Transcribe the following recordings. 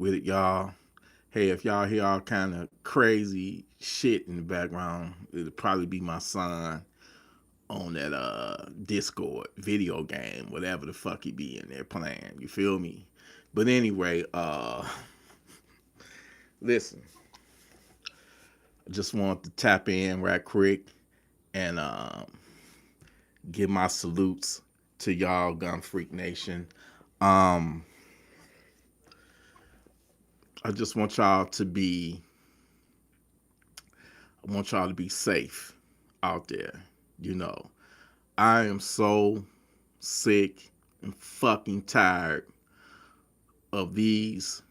with it, y'all. Hey, if y'all hear all kind of crazy shit in the background, it'll probably be my son on that Discord video game, whatever the fuck he be in there playing. You feel me? But anyway, listen, I just want to tap in right quick and give my salutes to y'all, Gun Freak Nation. Um, I just want y'all to be I want y'all to be safe out there. You know, I am so sick and fucking tired of these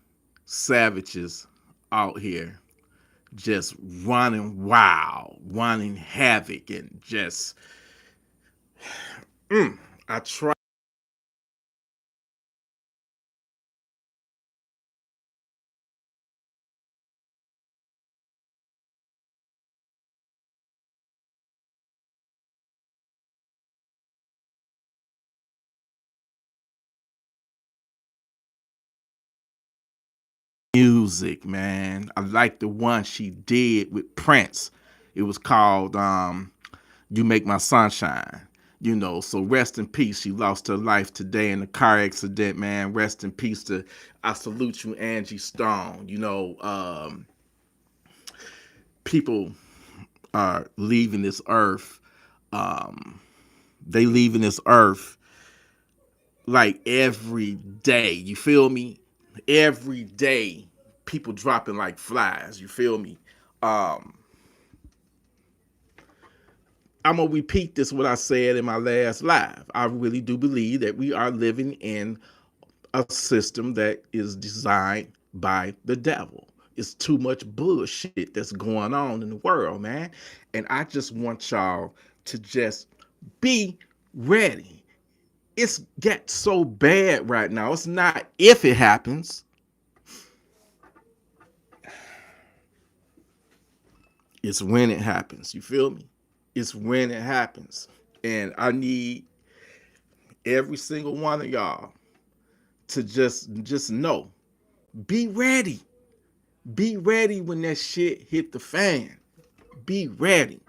savages out here just running wild, running havoc, and just I try music, man. I like the one she did with Prince. It was called You Make My Sunshine. You know, so rest in peace. She lost her life today in a car accident, man. Rest in peace to I salute you, Angie Stone. You know, people are leaving this earth. Um, they leaving this earth like every day. You feel me? Every day, people dropping like flies. You feel me? Um, I'm gonna repeat this what I said in my last live. I really do believe that we are living in a system that is designed by the devil. It's too much bullshit that's going on in the world, man. And I just want y'all to just be ready. It's got so bad right now. It's not if it happens, it's when it happens. You feel me? It's when it happens. And I need every single one of y'all to just know. Be ready. Be ready when that shit hit the fan. Be ready.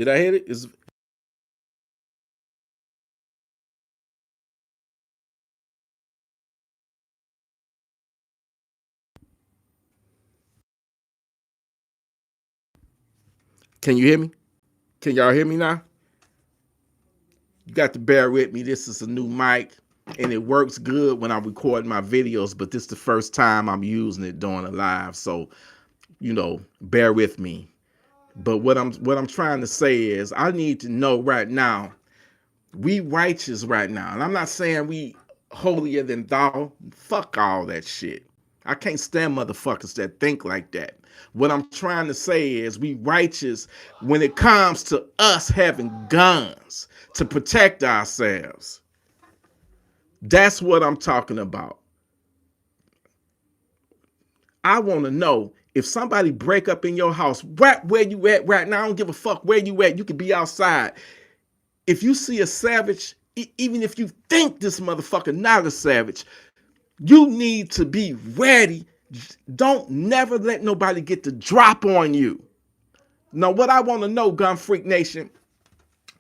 Did I hit it? Can you hear me? Can y'all hear me now? You got to bear with me. This is a new mic, and it works good when I'm recording my videos, but this is the first time I'm using it during a live, so bear with me. But what I'm trying to say is I need to know right now, we righteous right now. And I'm not saying we holier than thou. Fuck all that shit. I can't stand motherfuckers that think like that. What I'm trying to say is we righteous when it comes to us having guns to protect ourselves. That's what I'm talking about. I want to know if somebody break up in your house, right where you at right now. I don't give a fuck where you at. You could be outside. If you see a savage, even if you think this motherfucker not a savage, you need to be ready. Don't never let nobody get the drop on you. Now, what I want to know, Gun Freak Nation,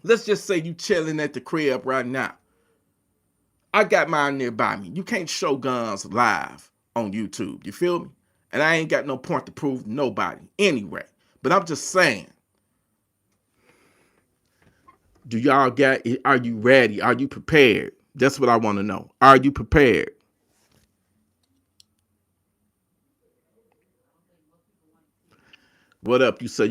let's just say you chilling at the crib right now. I got mine nearby me. You can't show guns live on YouTube. You feel me? And I ain't got no point to prove nobody anyway. But I'm just saying, are you ready? Are you prepared? That's what I want to know. Are you prepared? What up? You say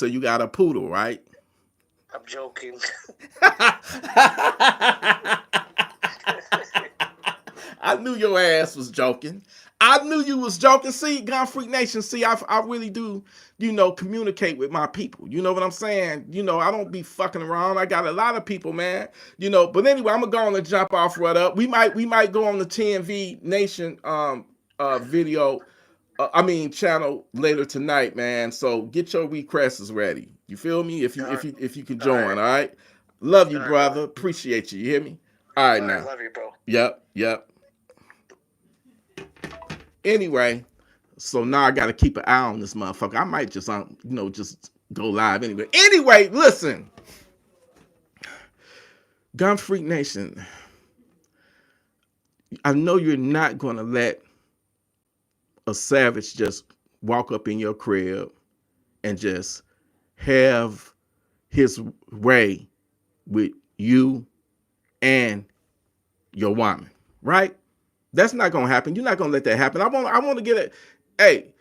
you got a poodle, right? I'm joking. I knew your ass was joking. I knew you was joking. See, Gun Freak Nation, see, I really do, communicate with my people. You know what I'm saying? I don't be fucking around. I got a lot of people, man. But anyway, I'm gonna go on and jump off right up. We might go on the TNV Nation video. Channel later tonight, man. So get your requests ready. You feel me? If you can join, all right. Love you, brother. Appreciate you. You hear me? All right, now. Love you, bro. Yep. Anyway, so now I got to keep an eye on this motherfucker. I might just just go live anyway. Anyway, listen, Gun Freak Nation. I know you're not gonna let a savage just walk up in your crib and just have his way with you and your woman, right? That's not gonna happen. You're not gonna let that happen. I want to get it. Hey,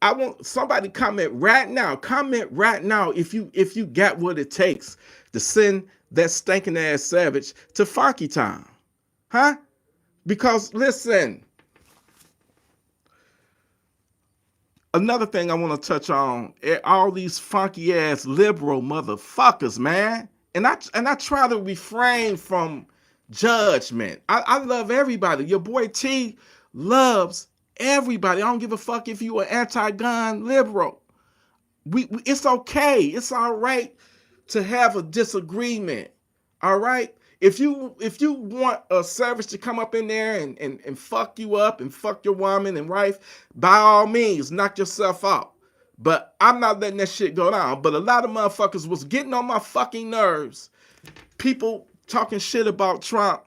I want somebody comment right now. Comment right now if you got what it takes to send that stinking ass savage to Funky Town, huh? Because listen, another thing I want to touch on, all these funky ass liberal motherfuckers, man. And I try to refrain from judgment. I love everybody. Your boy T loves everybody. I don't give a fuck if you are anti-gun liberal. It's okay. It's all right to have a disagreement. All right. If you want a savage to come up in there and fuck you up and fuck your woman and wife, by all means, knock yourself out. But I'm not letting that shit go down. But a lot of motherfuckers was getting on my fucking nerves. People talking shit about Trump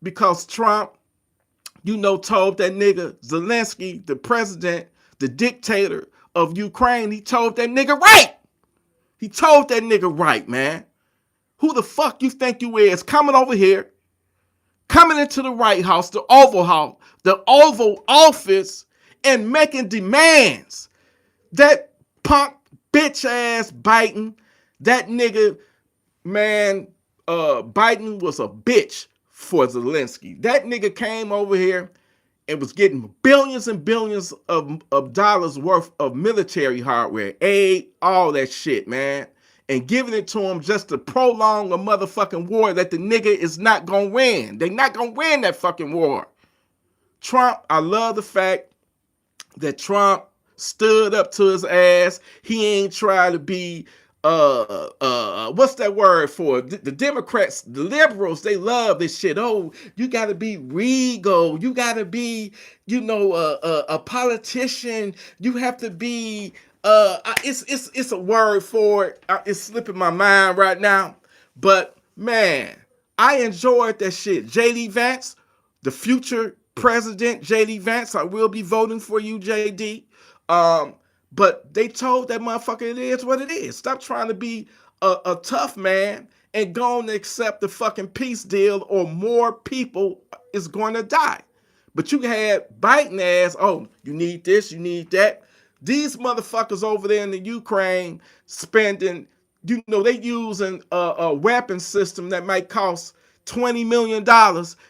because Trump, told that nigga Zelensky, the president, the dictator of Ukraine, he told that nigga right. He told that nigga right, man. Who the fuck you think you is coming over here, coming into the White House, the Oval Office, and making demands? That punk bitch ass Biden, that nigga, man, Biden was a bitch for Zelensky. That nigga came over here and was getting billions and billions of dollars worth of military hardware, aid, all that shit, man. and giving it to him just to prolong a motherfucking war that the nigga is not gonna win. They not gonna win that fucking war. Trump, I love the fact that Trump stood up to his ass. He ain't trying to be what's that word for the Democrats, the liberals, they love this shit. Oh, you gotta be regal, you gotta be, a politician, you have to be it's a word for it. It's slipping my mind right now, but man, I enjoyed that shit. JD Vance, the future president, JD Vance, I will be voting for you, JD. um but they told that motherfucker it is what it is. Stop trying to be a tough man and go and accept the fucking peace deal, or more people is going to die. But you had biting ass, oh, you need this, you need that. These motherfuckers over there in the Ukraine spending, they using a weapon system that might cost $20 million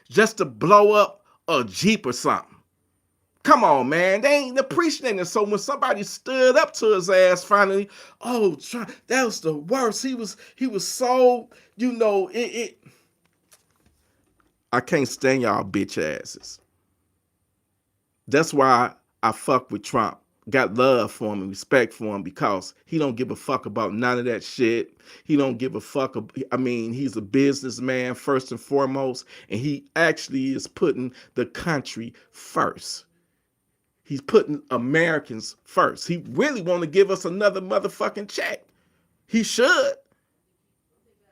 just to blow up a Jeep or something. Come on, man. They ain't appreciating it. So when somebody stood up to his ass finally, oh, that was the worst. He was so, it. I can't stand y'all bitch asses. That's why I fuck with Trump. Got love for him and respect for him, because he don't give a fuck about none of that shit. He don't give a fuck. He's a businessman first and foremost, and he actually is putting the country first. He's putting Americans first. He really want to give us another motherfucking check. He should.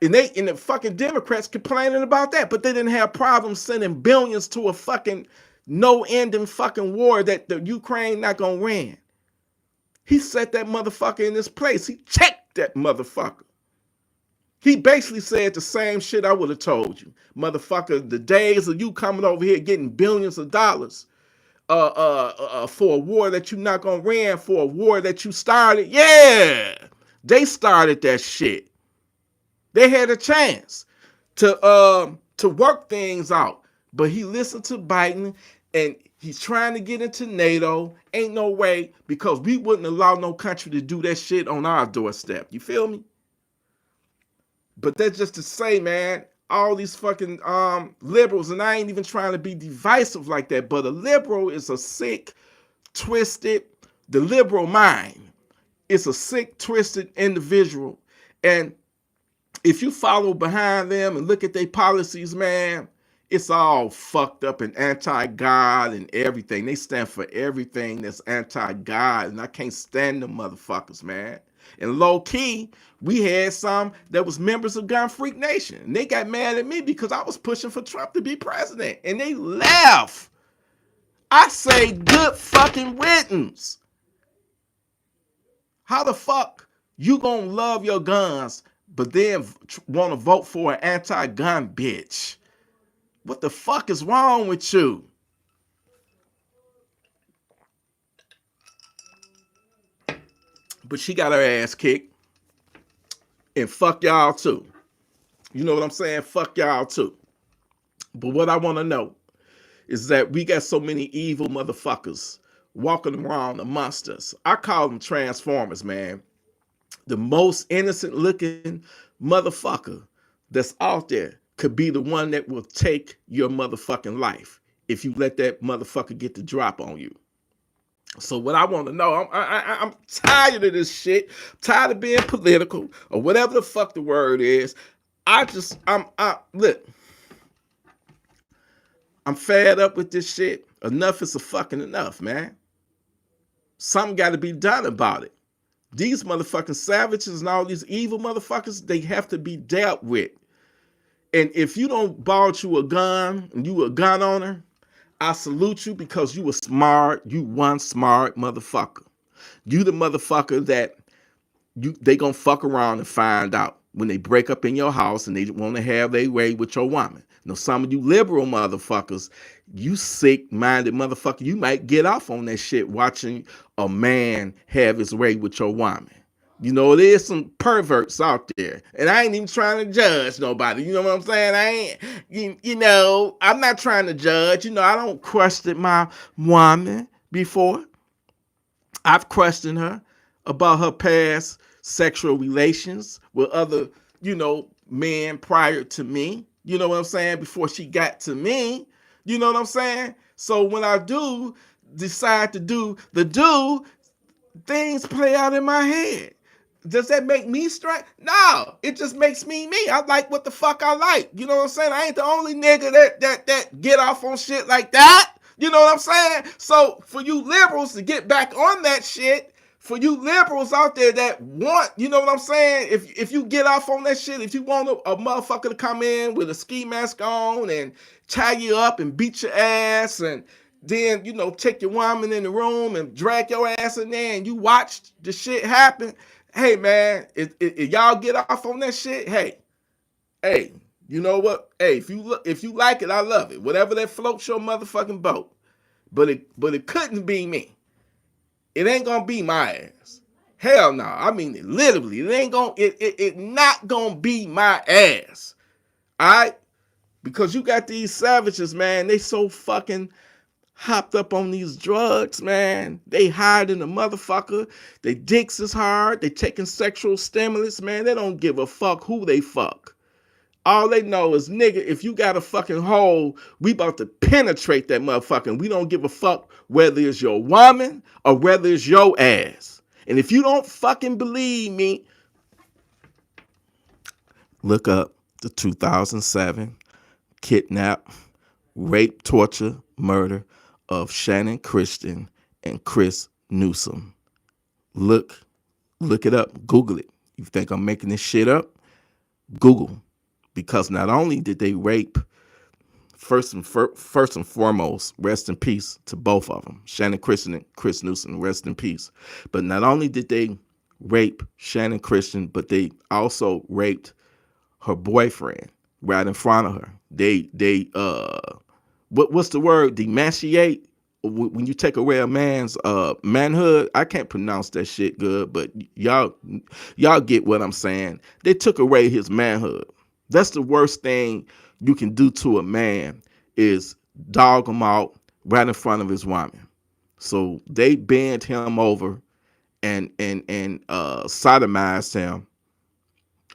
And the fucking Democrats complaining about that, but they didn't have problems sending billions to a fucking no-ending fucking war that the Ukraine not gonna win. He set that motherfucker in his place. He checked that motherfucker. He basically said the same shit I would have told you. Motherfucker, the days of you coming over here getting billions of dollars for a war that you not gonna win, for a war that you started. Yeah, they started that shit. They had a chance to work things out, but he listened to Biden, and he's trying to get into NATO. Ain't no way, because we wouldn't allow no country to do that shit on our doorstep. You feel me? But that's just to say, man, all these fucking liberals, and I ain't even trying to be divisive like that, but a liberal is a sick, twisted, the liberal mind. It's a sick, twisted individual. And if you follow behind them and look at their policies, man, it's all fucked up and anti-God and everything. They stand for everything that's anti-God, and I can't stand them motherfuckers, man. And low-key, we had some that was members of Gun Freak Nation, and they got mad at me because I was pushing for Trump to be president, and they laugh. I say good fucking riddance. How the fuck you gonna love your guns, but then want to vote for an anti-gun bitch? What the fuck is wrong with you? But she got her ass kicked. And fuck y'all too. You know what I'm saying? Fuck y'all too. But what I want to know is that we got so many evil motherfuckers walking around amongst us. I call them transformers, man. The most innocent looking motherfucker that's out there could be the one that will take your motherfucking life if you let that motherfucker get the drop on you. So what I want to know, I'm tired of this shit. I'm tired of being political or whatever the fuck the word is. Look, I'm fed up with this shit. Enough is a fucking enough, man. Something got to be done about it. These motherfucking savages and all these evil motherfuckers, they have to be dealt with. And if you don't bought you a gun and you a gun owner, I salute you, because you were smart. You one smart motherfucker. You the motherfucker that they gonna fuck around and find out when they break up in your house and they want to have their way with your woman. Now, some of you liberal motherfuckers, you sick-minded motherfucker, you might get off on that shit watching a man have his way with your woman. There's some perverts out there, and I ain't even trying to judge nobody. You know what I'm saying? I'm not trying to judge. I don't question my woman before. I've questioned her about her past sexual relations with other, men prior to me. You know what I'm saying? Before she got to me. You know what I'm saying? So when I do decide to do, things play out in my head. Does that make me straight? No, it just makes me me. I like what the fuck I like. You know what I'm saying? I ain't the only nigga that get off on shit like that. You know what I'm saying? So for you liberals to get back on that shit, for you liberals out there that want, you know what I'm saying? If you get off on that shit, if you want a motherfucker to come in with a ski mask on and tie you up and beat your ass and then, take your woman in the room and drag your ass in there and you watch the shit happen. Hey man, if y'all get off on that shit, hey, you know what? Hey, if you like it, I love it. Whatever that floats your motherfucking boat. But it couldn't be me. It ain't gonna be my ass. Hell no. I mean it literally. It ain't gonna it not gonna be my ass. Alright? Because you got these savages, man. They so fucking hopped up on these drugs, man. They hiding the motherfucker. They dicks is hard. They taking sexual stimulants, man. They don't give a fuck who they fuck. All they know is, nigga, if you got a fucking hole, we about to penetrate that motherfucker. And we don't give a fuck whether it's your woman or whether it's your ass. And if you don't fucking believe me, look up the 2007 kidnap, rape, torture, murder of Shannon Christian and Chris Newsom. Look it up. Google it. You think I'm making this shit up? Google. Because not only did they rape, first and foremost, rest in peace to both of them, Shannon Christian and Chris Newsom, rest in peace. But not only did they rape Shannon Christian, but they also raped her boyfriend right in front of her. They what's the word? Demaciate. When you take away a man's manhood, I can't pronounce that shit good, but y'all get what I'm saying. They took away his manhood. That's the worst thing you can do to a man is dog him out right in front of his woman. So they bent him over and sodomized him.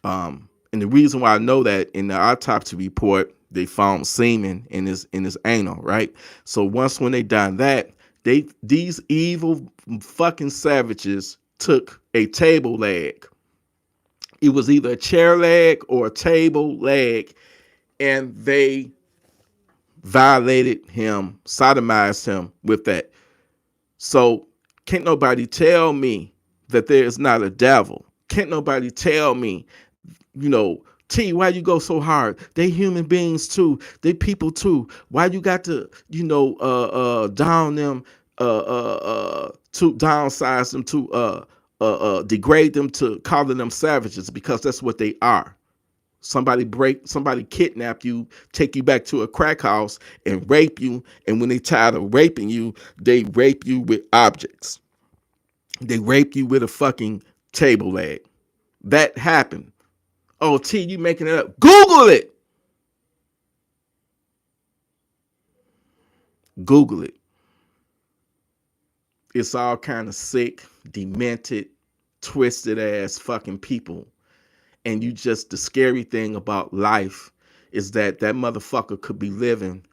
And the reason why I know that, in the autopsy report, they found semen in his anal, right? So when they done that, these evil fucking savages took a table leg. It was either a chair leg or a table leg, and they violated him, sodomized him with that. So can't nobody tell me that there is not a devil. Can't nobody tell me, T, why you go so hard? They human beings too. They people too. Why you got to, down them, to downsize them, to degrade them, to calling them savages, because that's what they are. Somebody kidnap you, take you back to a crack house and rape you. And when they tired of raping you, they rape you with objects. They rape you with a fucking table leg. That happened. Oh, T, you making it up. Google it. Google it. It's all kind of sick, demented, twisted ass fucking people. And the scary thing about life is that motherfucker could be living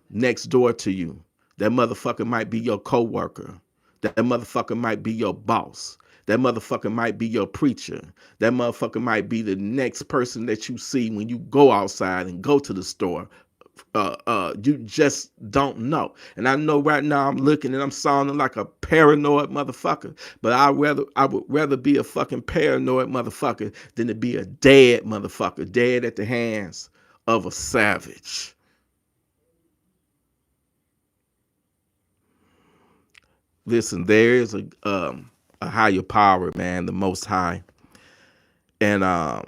next door to you. That motherfucker might be your coworker. That motherfucker might be your boss. That motherfucker might be your preacher. That motherfucker might be the next person that you see when you go outside and go to the store. You just don't know. And I know right now I'm looking and I'm sounding like a paranoid motherfucker, but I would rather be a fucking paranoid motherfucker than to be a dead motherfucker, dead at the hands of a savage. Listen, there is a higher power, man, the Most High, and I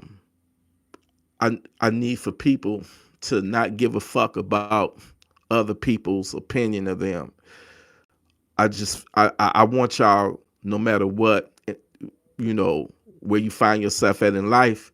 need for people to not give a fuck about other people's opinion of them. I want y'all, no matter what, where you find yourself at in life,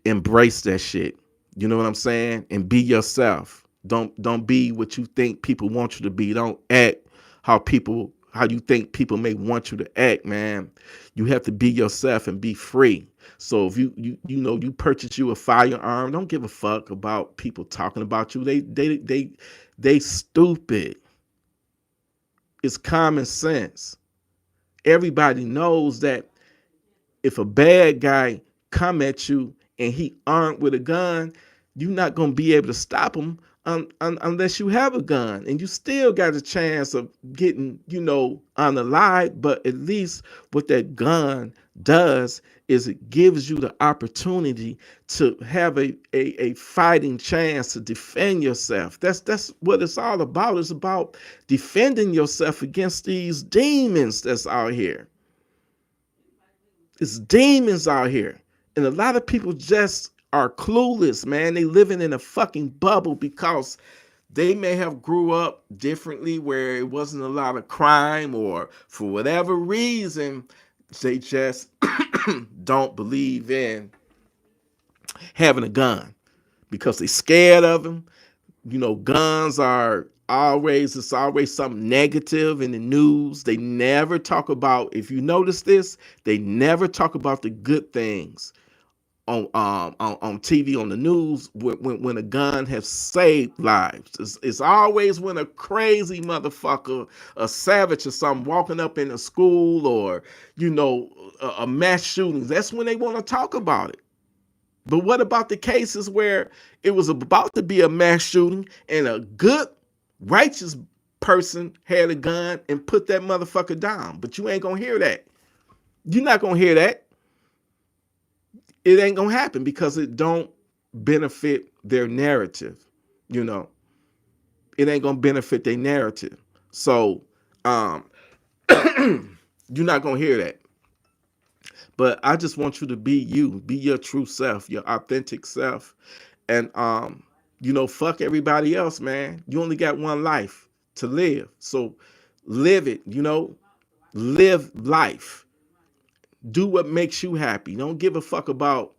embrace that shit. You know what I'm saying? And be yourself. Don't be what you think people want you to be. Don't act how people how you think people may want you to act, man. You have to be yourself and be free. So if you purchase you a firearm, don't give a fuck about people talking about you. They stupid. It's common sense. Everybody knows that if a bad guy come at you and he armed with a gun, you're not going to be able to stop him unless you have a gun, and you still got a chance of getting, unalive. But at least what that gun does is it gives you the opportunity to have a fighting chance to defend yourself. That's what it's all about. It's about defending yourself against these demons that's out here. It's demons out here. And a lot of people just are clueless, man. They living in a fucking bubble because they may have grew up differently where it wasn't a lot of crime, or for whatever reason, they just don't believe in having a gun because they scared of them. Guns are it's always something negative in the news. They never talk about, if you notice this, they never talk about the good things on TV, on the news, when a gun has saved lives. It's always when a crazy motherfucker, a savage or something, walking up in a school, or a mass shooting. That's when they want to talk about it. But what about the cases where it was about to be a mass shooting and a good, righteous person had a gun and put that motherfucker down? But you ain't gonna hear that. You're not gonna hear that. It ain't gonna happen because it don't benefit their narrative. You know, it ain't gonna benefit their narrative. So, you're not gonna hear that. But I just want you to be you, be your true self, your authentic self, and fuck everybody else, man. You only got one life to live, so live it. Live life. Do what makes you happy. Don't give a fuck about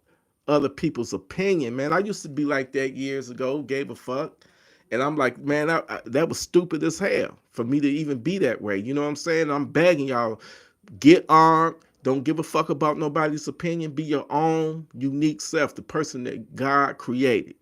other people's opinion, man. I used to be like that years ago. Gave a fuck. And I'm like, man, that was stupid as hell for me to even be that way. You know what I'm saying? I'm begging y'all, get armed. Don't give a fuck about nobody's opinion. Be your own unique self, the person that God created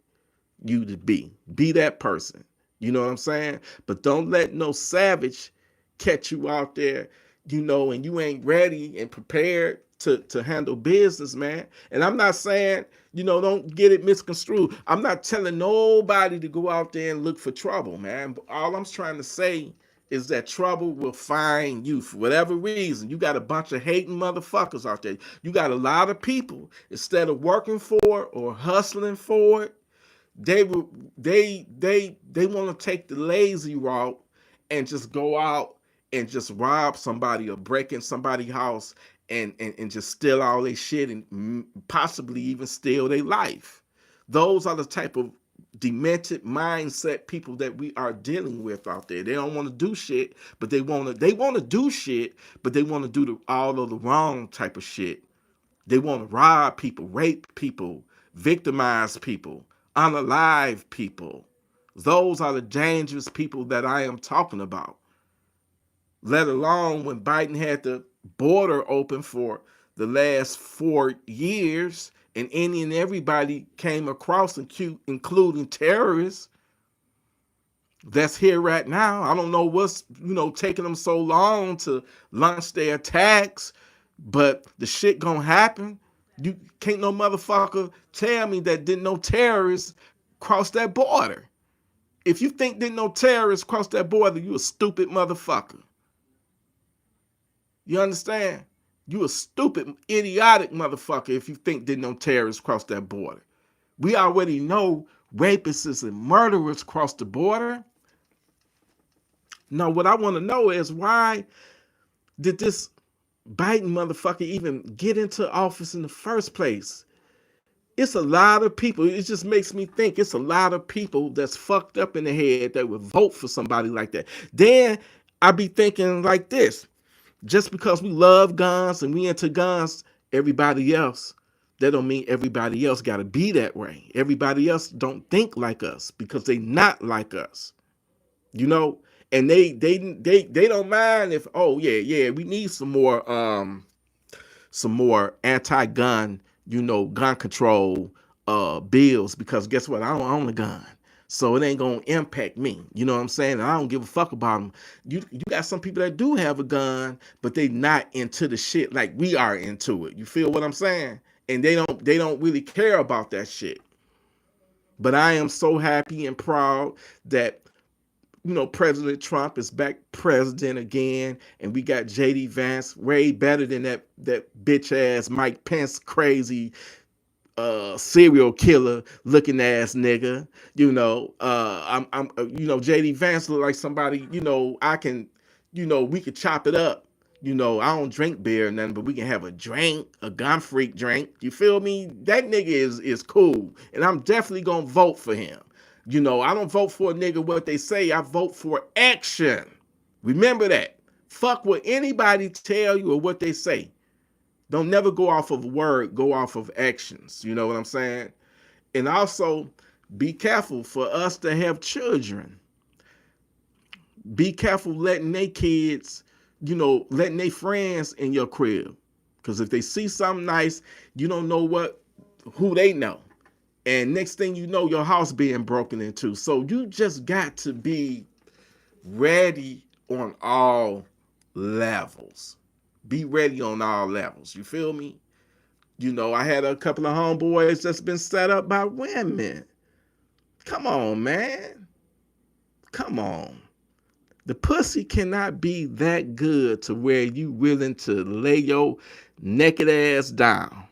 you to be. Be that person. You know what I'm saying? But don't let no savage catch you out there, and you ain't ready and prepared to handle business, man. And I'm not saying, don't get it misconstrued. I'm not telling nobody to go out there and look for trouble, man. But all I'm trying to say is that trouble will find you for whatever reason. You got a bunch of hating motherfuckers out there. You got a lot of people, instead of working for it or hustling for it, they want to take the lazy route and just go out and just rob somebody or break in somebody's house and just steal all their shit and possibly even steal their life. Those are the type of demented mindset people that we are dealing with out there. They don't want to do shit, but they want to do shit, but they want to do all of the wrong type of shit. They want to rob people, rape people, victimize people, unalive people. Those are the dangerous people that I am talking about. Let alone when Biden had the border open for the last 4 years and any and everybody came across, including terrorists that's here right now. I don't know what's taking them so long to launch their attacks, but the shit gonna happen. You can't no motherfucker tell me that didn't no terrorists cross that border. If you think didn't no terrorists cross that border, you a stupid motherfucker. You understand? You a stupid, idiotic motherfucker if you think didn't no terrorists cross that border. We already know rapists and murderers cross the border. Now, what I want to know is, why did this Biden motherfucker even get into office in the first place? It's a lot of people. It just makes me think it's a lot of people that's fucked up in the head that would vote for somebody like that. Then I be thinking like this: just because we love guns and we into guns, everybody else, that don't mean everybody else got to be that way. Everybody else don't think like us because they not like us. you know And they don't mind if, oh yeah, we need some more anti-gun, gun control bills, because guess what? I don't own a gun. So it ain't gonna impact me. You know what I'm saying? And I don't give a fuck about them. You got some people that do have a gun, but they not into the shit like we are into it. You feel what I'm saying? And they don't really care about that shit. But I am so happy and proud that President Trump is back president again, and we got JD Vance, way better than that bitch ass Mike Pence, crazy serial killer looking ass nigga. JD Vance look like somebody, I can, we could chop it up. I don't drink beer or nothing, but we can have a drink, a gun freak drink. You feel me? That nigga is cool, and I'm definitely gonna vote for him. I don't vote for a nigga what they say. I vote for action. Remember that. Fuck what anybody tell you or what they say. Don't never go off of a word, go off of actions. You know what I'm saying? And also, be careful for us to have children. Be careful letting their kids, letting their friends in your crib. Because if they see something nice, you don't know who they know. And next thing you know, your house being broken into. So you just got to be ready on all levels. Be ready on all levels. You feel me? I had a couple of homeboys that's been set up by women. Come on, man. Come on. The pussy cannot be that good to where you willing to lay your naked ass down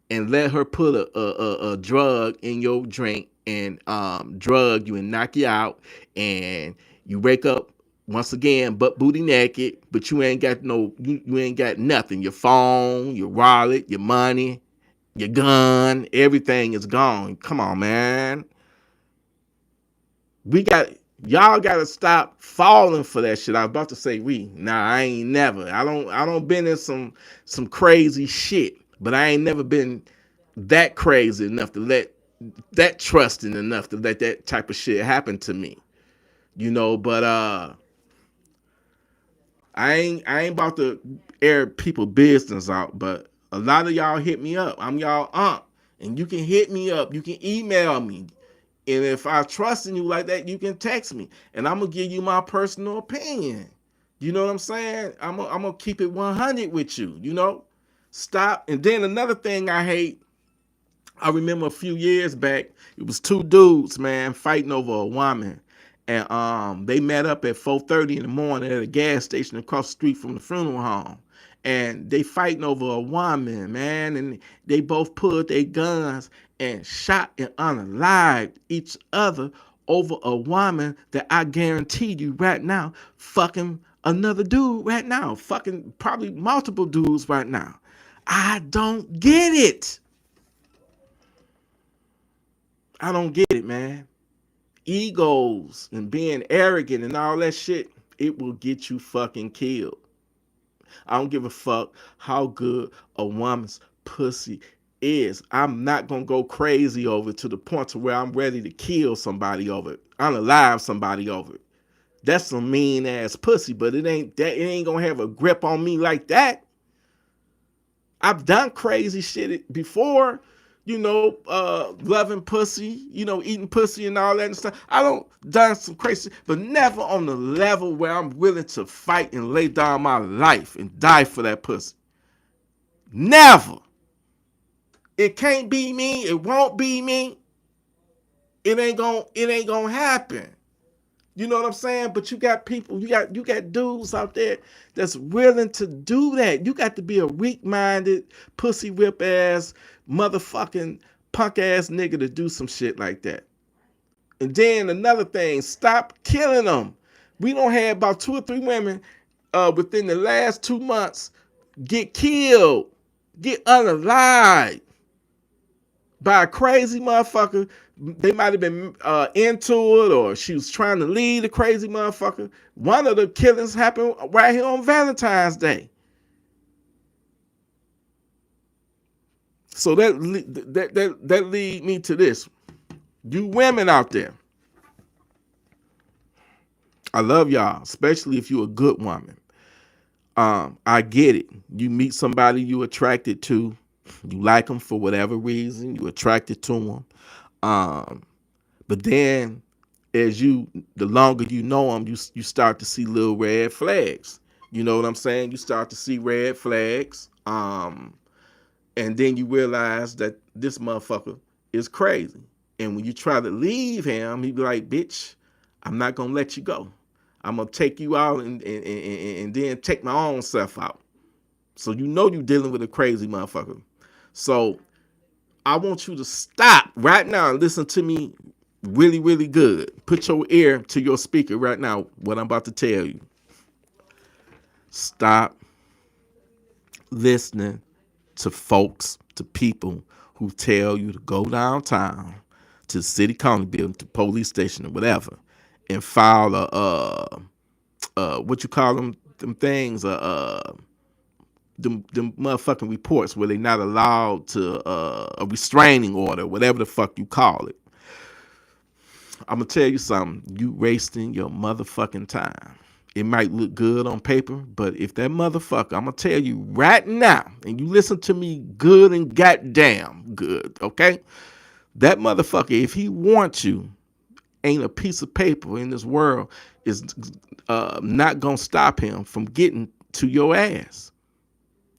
and let her put a drug in your drink and drug you and knock you out, and you wake up once again butt booty naked, but you ain't got you ain't got nothing. Your phone, your wallet, your money, your gun, everything is gone. Come on, man. We got Y'all gotta stop falling for that shit. I was about to say Nah, I ain't never. I don't been in some crazy shit, but I ain't never been that crazy enough to let that trusting enough to let that type of shit happen to me. But I ain't about to air people business out, but a lot of y'all hit me up. I'm y'all aunt. And you can hit me up. You can email me. And if I trust in you like that, you can text me. And I'm going to give you my personal opinion. You know what I'm saying? I'm going to keep it 100 with you, Stop. And then another thing I hate, I remember a few years back, it was two dudes, man, fighting over a woman. And they met up at 4:30 in the morning at a gas station across the street from the funeral home. And they fighting over a woman, man, and they both pulled their guns and shot and unalived each other over a woman that I guarantee you right now fucking another dude right now, fucking probably multiple dudes right now. I don't get it. I don't get it, man. Egos and being arrogant and all that shit, it will get you fucking killed. I don't give a fuck how good a woman's pussy is. I'm not gonna go crazy over it to the point to where I'm ready to kill somebody over it, unalive somebody over it. That's some mean ass pussy, but it ain't gonna have a grip on me like that. I've done crazy shit before, loving pussy, eating pussy and all that and stuff. I don't done some crazy, but never on the level where I'm willing to fight and lay down my life and die for that pussy. Never. It can't be me. It won't be me. It ain't gonna happen. You know what I'm saying? But you got people, you got dudes out there that's willing to do that. You got to be a weak-minded, pussy whip ass, motherfucking punk ass nigga to do some shit like that. And then another thing, stop killing them. We don't have about 2 or 3 women within the last 2 months get killed, get unalived by a crazy motherfucker. They might have been into it, or she was trying to lead a crazy motherfucker. One of the killings happened right here on Valentine's Day. So that lead me to this. You women out there, I love y'all, especially if you're a good woman. I get it. You meet somebody you attracted to, you like them for whatever reason, you attracted to them. Um, but then, the longer you know them, you start to see little red flags. You know what I'm saying? You start to see red flags. And then you realize that this motherfucker is crazy. And when you try to leave him, he be like, bitch, I'm not gonna let you go. I'm gonna take you out and then take my own self out. So you know you're dealing with a crazy motherfucker. So I want you to stop right now and listen to me really, really good. Put your ear to your speaker right now, what I'm about to tell you. Stop listening to folks, to people who tell you to go downtown to the city county building, to police station or whatever, and file what you call them things, them motherfucking reports where they not allowed to a restraining order, whatever the fuck you call it. I'm gonna tell you something. You wasting your motherfucking time. It might look good on paper, but if that motherfucker, I'm gonna tell you right now, and you listen to me good and goddamn good, okay? That motherfucker, if he wants you, ain't a piece of paper in this world is not gonna stop him from getting to your ass,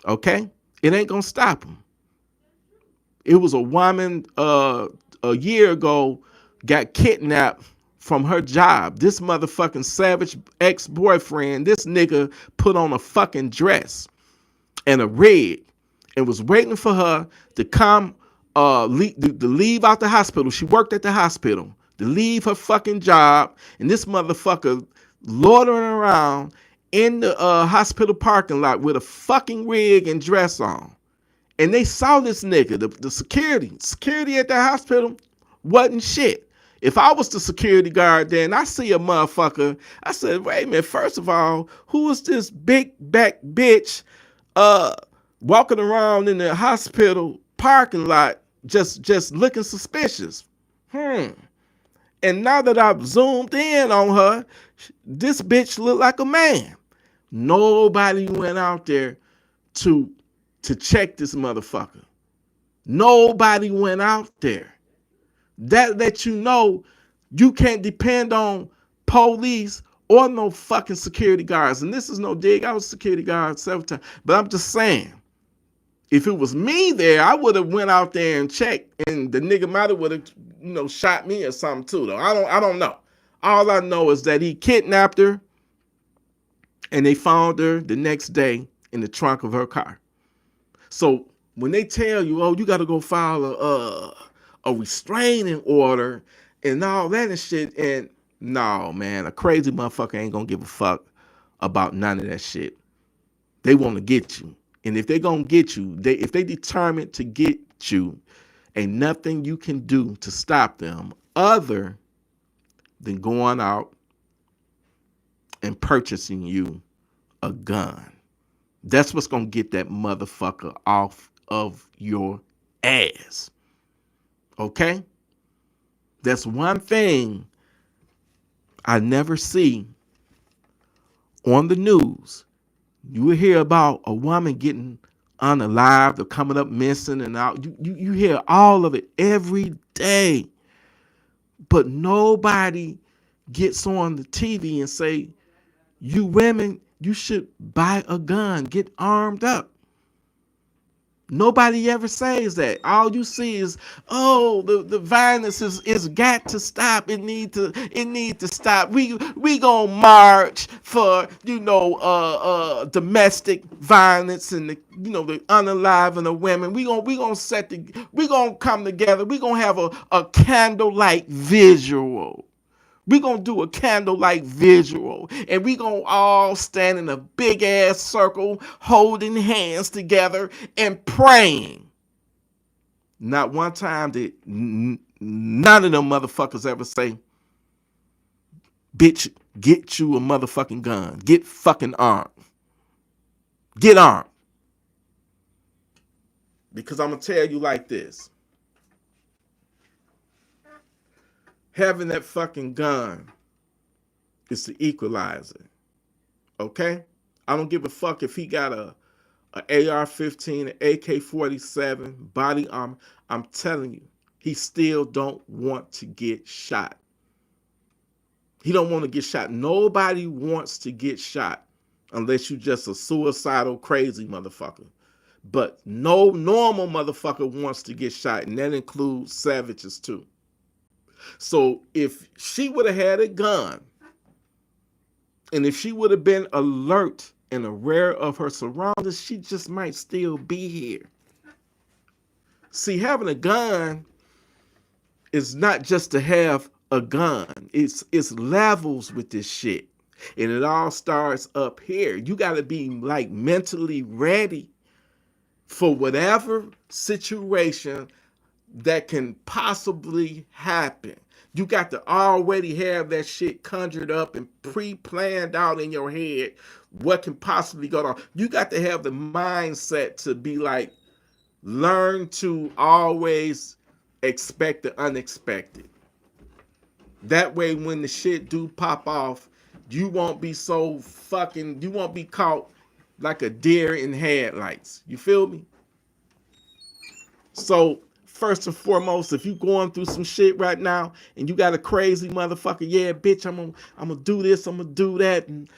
okay? It ain't gonna stop him. It was a woman a year ago got kidnapped from her job. This motherfucking savage ex-boyfriend, this nigga put on a fucking dress and a rig and was waiting for her to come to leave out the hospital. She worked at the hospital to leave her fucking job, and this motherfucker loitering around in the hospital parking lot with a fucking rig and dress on. And they saw this nigga, the security at the hospital wasn't shit. If I was the security guard then I see a motherfucker, I said, wait a minute, first of all, who is this big back bitch uh walking around in the hospital parking lot just looking suspicious? And now that I've zoomed in on her, this bitch looked like a man. Nobody went out there to check this motherfucker. Nobody went out there. That lets you know you can't depend on police or no fucking security guards. And this is no dig. I was a security guard several times. But I'm just saying, if it was me there, I would have went out there and checked, and the nigga might have would have, shot me or something too. Though I don't know. All I know is that he kidnapped her, and they found her the next day in the trunk of her car. So when they tell you, oh, you got to go file a restraining order and all that and shit, and no, man, a crazy motherfucker ain't gonna give a fuck about none of that shit. They want to get you, and if they gonna get you, if they determined to get you, ain't nothing you can do to stop them other than going out and purchasing you a gun. That's what's gonna get that motherfucker off of your ass. Okay? That's one thing I never see on the news. You will hear about a woman getting unalived or coming up missing and out. You hear all of it every day. But nobody gets on the TV and say, you women, you should buy a gun, get armed up. Nobody ever says that. All you see is, oh, the violence is got to stop. It need to stop. We gonna march for domestic violence and the unaliving of women. We gonna come together. We gonna have a candlelight visual. We gonna do a candlelight visual, and we gonna all stand in a big ass circle, holding hands together and praying. Not one time did none of them motherfuckers ever say, "Bitch, get you a motherfucking gun. Get fucking armed. Get armed." Because I'm gonna tell you like this: having that fucking gun It's the equalizer. Okay? I don't give a fuck if he got a AR-15, an AK-47, body armor. I'm telling you, he still don't want to get shot. He don't want to get shot. Nobody wants to get shot unless you just a suicidal crazy motherfucker. But no normal motherfucker wants to get shot, and that includes savages too. So if she would have had a gun, and if she would have been alert and aware of her surroundings, she just might still be here. See, having a gun is not just to have a gun. It's levels with this shit. And it all starts up here. You gotta be like mentally ready for whatever situation that can possibly happen. You got to already have that shit conjured up and pre-planned out in your head what can possibly go on. You got to have the mindset to be like, learn to always expect the unexpected. That way when the shit do pop off, you won't be so fucking, you won't be caught like a deer in headlights. You feel me? So first and foremost, if you going through some shit right now and you got a crazy motherfucker, yeah, bitch, I'm gonna do this, I'm gonna do that, and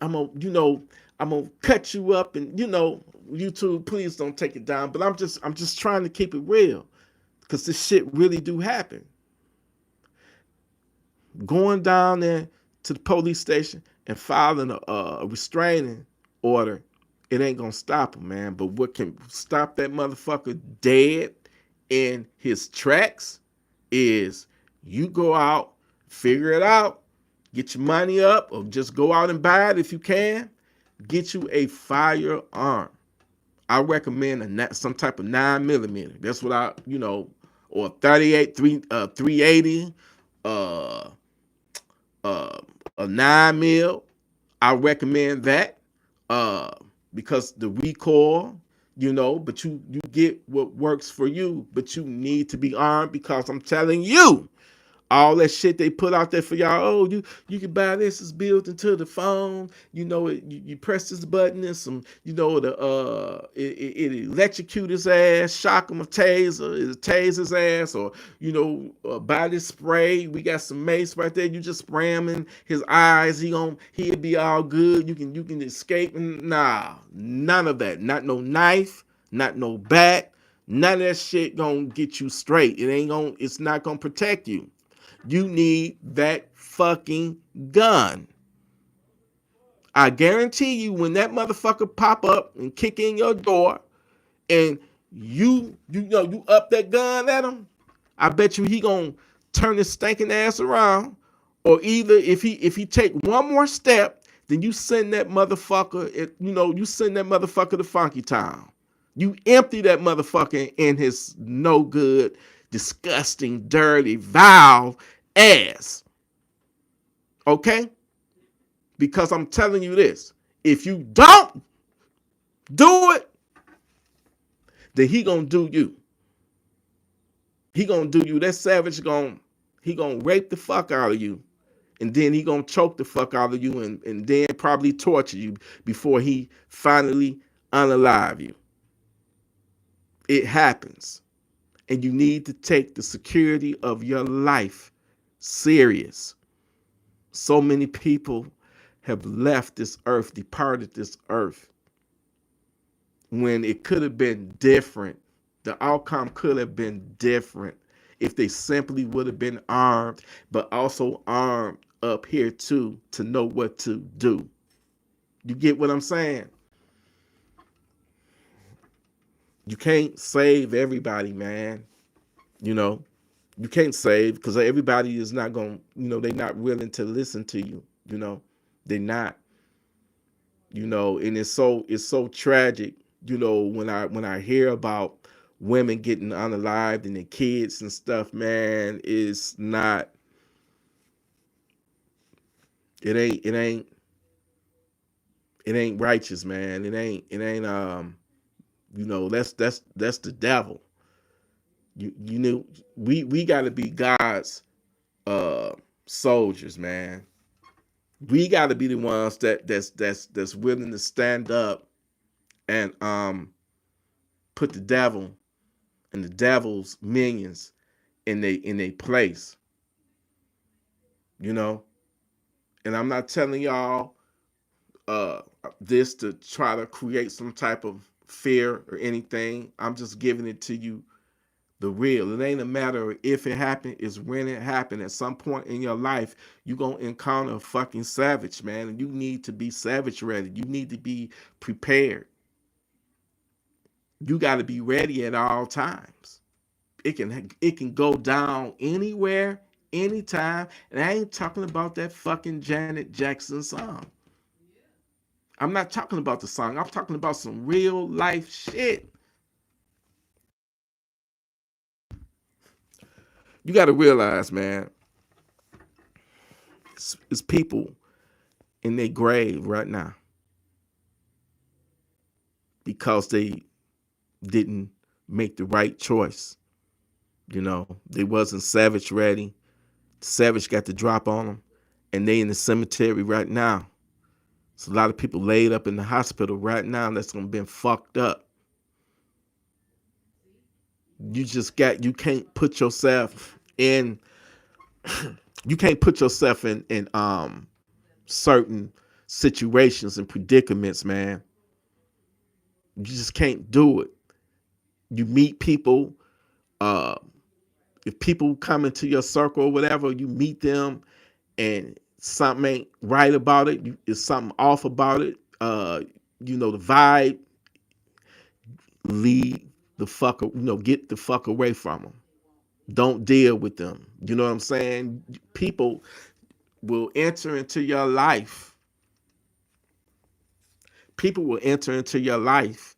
I'm gonna, I'm gonna cut you up, and YouTube, please don't take it down. But I'm just trying to keep it real, because this shit really do happen. Going down there to the police station and filing a restraining order, it ain't gonna stop him, man. But what can stop that motherfucker dead in his tracks is you go out, figure it out, get your money up, or just go out and buy it if you can. Get you a firearm. I recommend some type of 9mm. That's what or 38, 380, a 9mm. I recommend that uh, because the recoil, but you get what works for you, but you need to be armed, because I'm telling you, all that shit they put out there for y'all. Oh, you can buy this. It's built into the phone. You press this button and some. It electrocute his ass, shock him a taser, it tase his ass, or buy this spray. We got some mace right there. You just spray him in his eyes. He'll be all good. You can escape. Nah, none of that. Not no knife. Not no bat. None of that shit gonna get you straight. It's not gonna protect you. You need that fucking gun. I guarantee you, when that motherfucker pop up and kick in your door, and you up that gun at him, I bet you he gonna turn his stinking ass around, or either if he take one more step, then you send that motherfucker. You send that motherfucker to Funky Town. You empty that motherfucker in his no good, disgusting, dirty, vile ass. Okay? Because I'm telling you this. If you don't do it, then he gonna do you. He gonna do you. That savage he gonna rape the fuck out of you. And then he gonna choke the fuck out of you, and then probably torture you before he finally unalive you. It happens. And you need to take the security of your life serious. So many people have left this earth, departed this earth, when it could have been different. The outcome could have been different if they simply would have been armed, but also armed up here too, to know what to do. You get what I'm saying? You can't save everybody, man. You can't save, because everybody is not going to, they're not willing to listen to you. They're not. And it's so tragic, when I hear about women getting unalived and their kids and stuff, man. It's not, it ain't righteous, man. It ain't that's the devil. We got to be God's soldiers, man. We got to be the ones that's willing to stand up and put the devil and the devil's minions in a place, you know. And I'm not telling y'all uh this to try to create some type of fear or anything. I'm just giving it to you the real. It ain't a matter of if it happened, it's when it happened. At some point in your life, you're gonna encounter a fucking savage, man. And you need to be savage ready. You need to be prepared. You gotta be ready at all times. It can go down anywhere, anytime. And I ain't talking about that fucking Janet Jackson song. I'm not talking about the song. I'm talking about some real life shit. You got to realize, man, it's people in their grave right now because they didn't make the right choice. You know, they wasn't savage ready. Savage got the drop on them, and they in the cemetery right now. So a lot of people laid up in the hospital right now that's gonna been fucked up. You can't put yourself in you can't put yourself in certain situations and predicaments, man. You just can't do it. You meet people, uh, if people come into your circle or whatever, you meet them and something ain't right about it, it's something off about it. The vibe, leave the fuck, get the fuck away from them. Don't deal with them. You know what I'm saying? People will enter into your life. People will enter into your life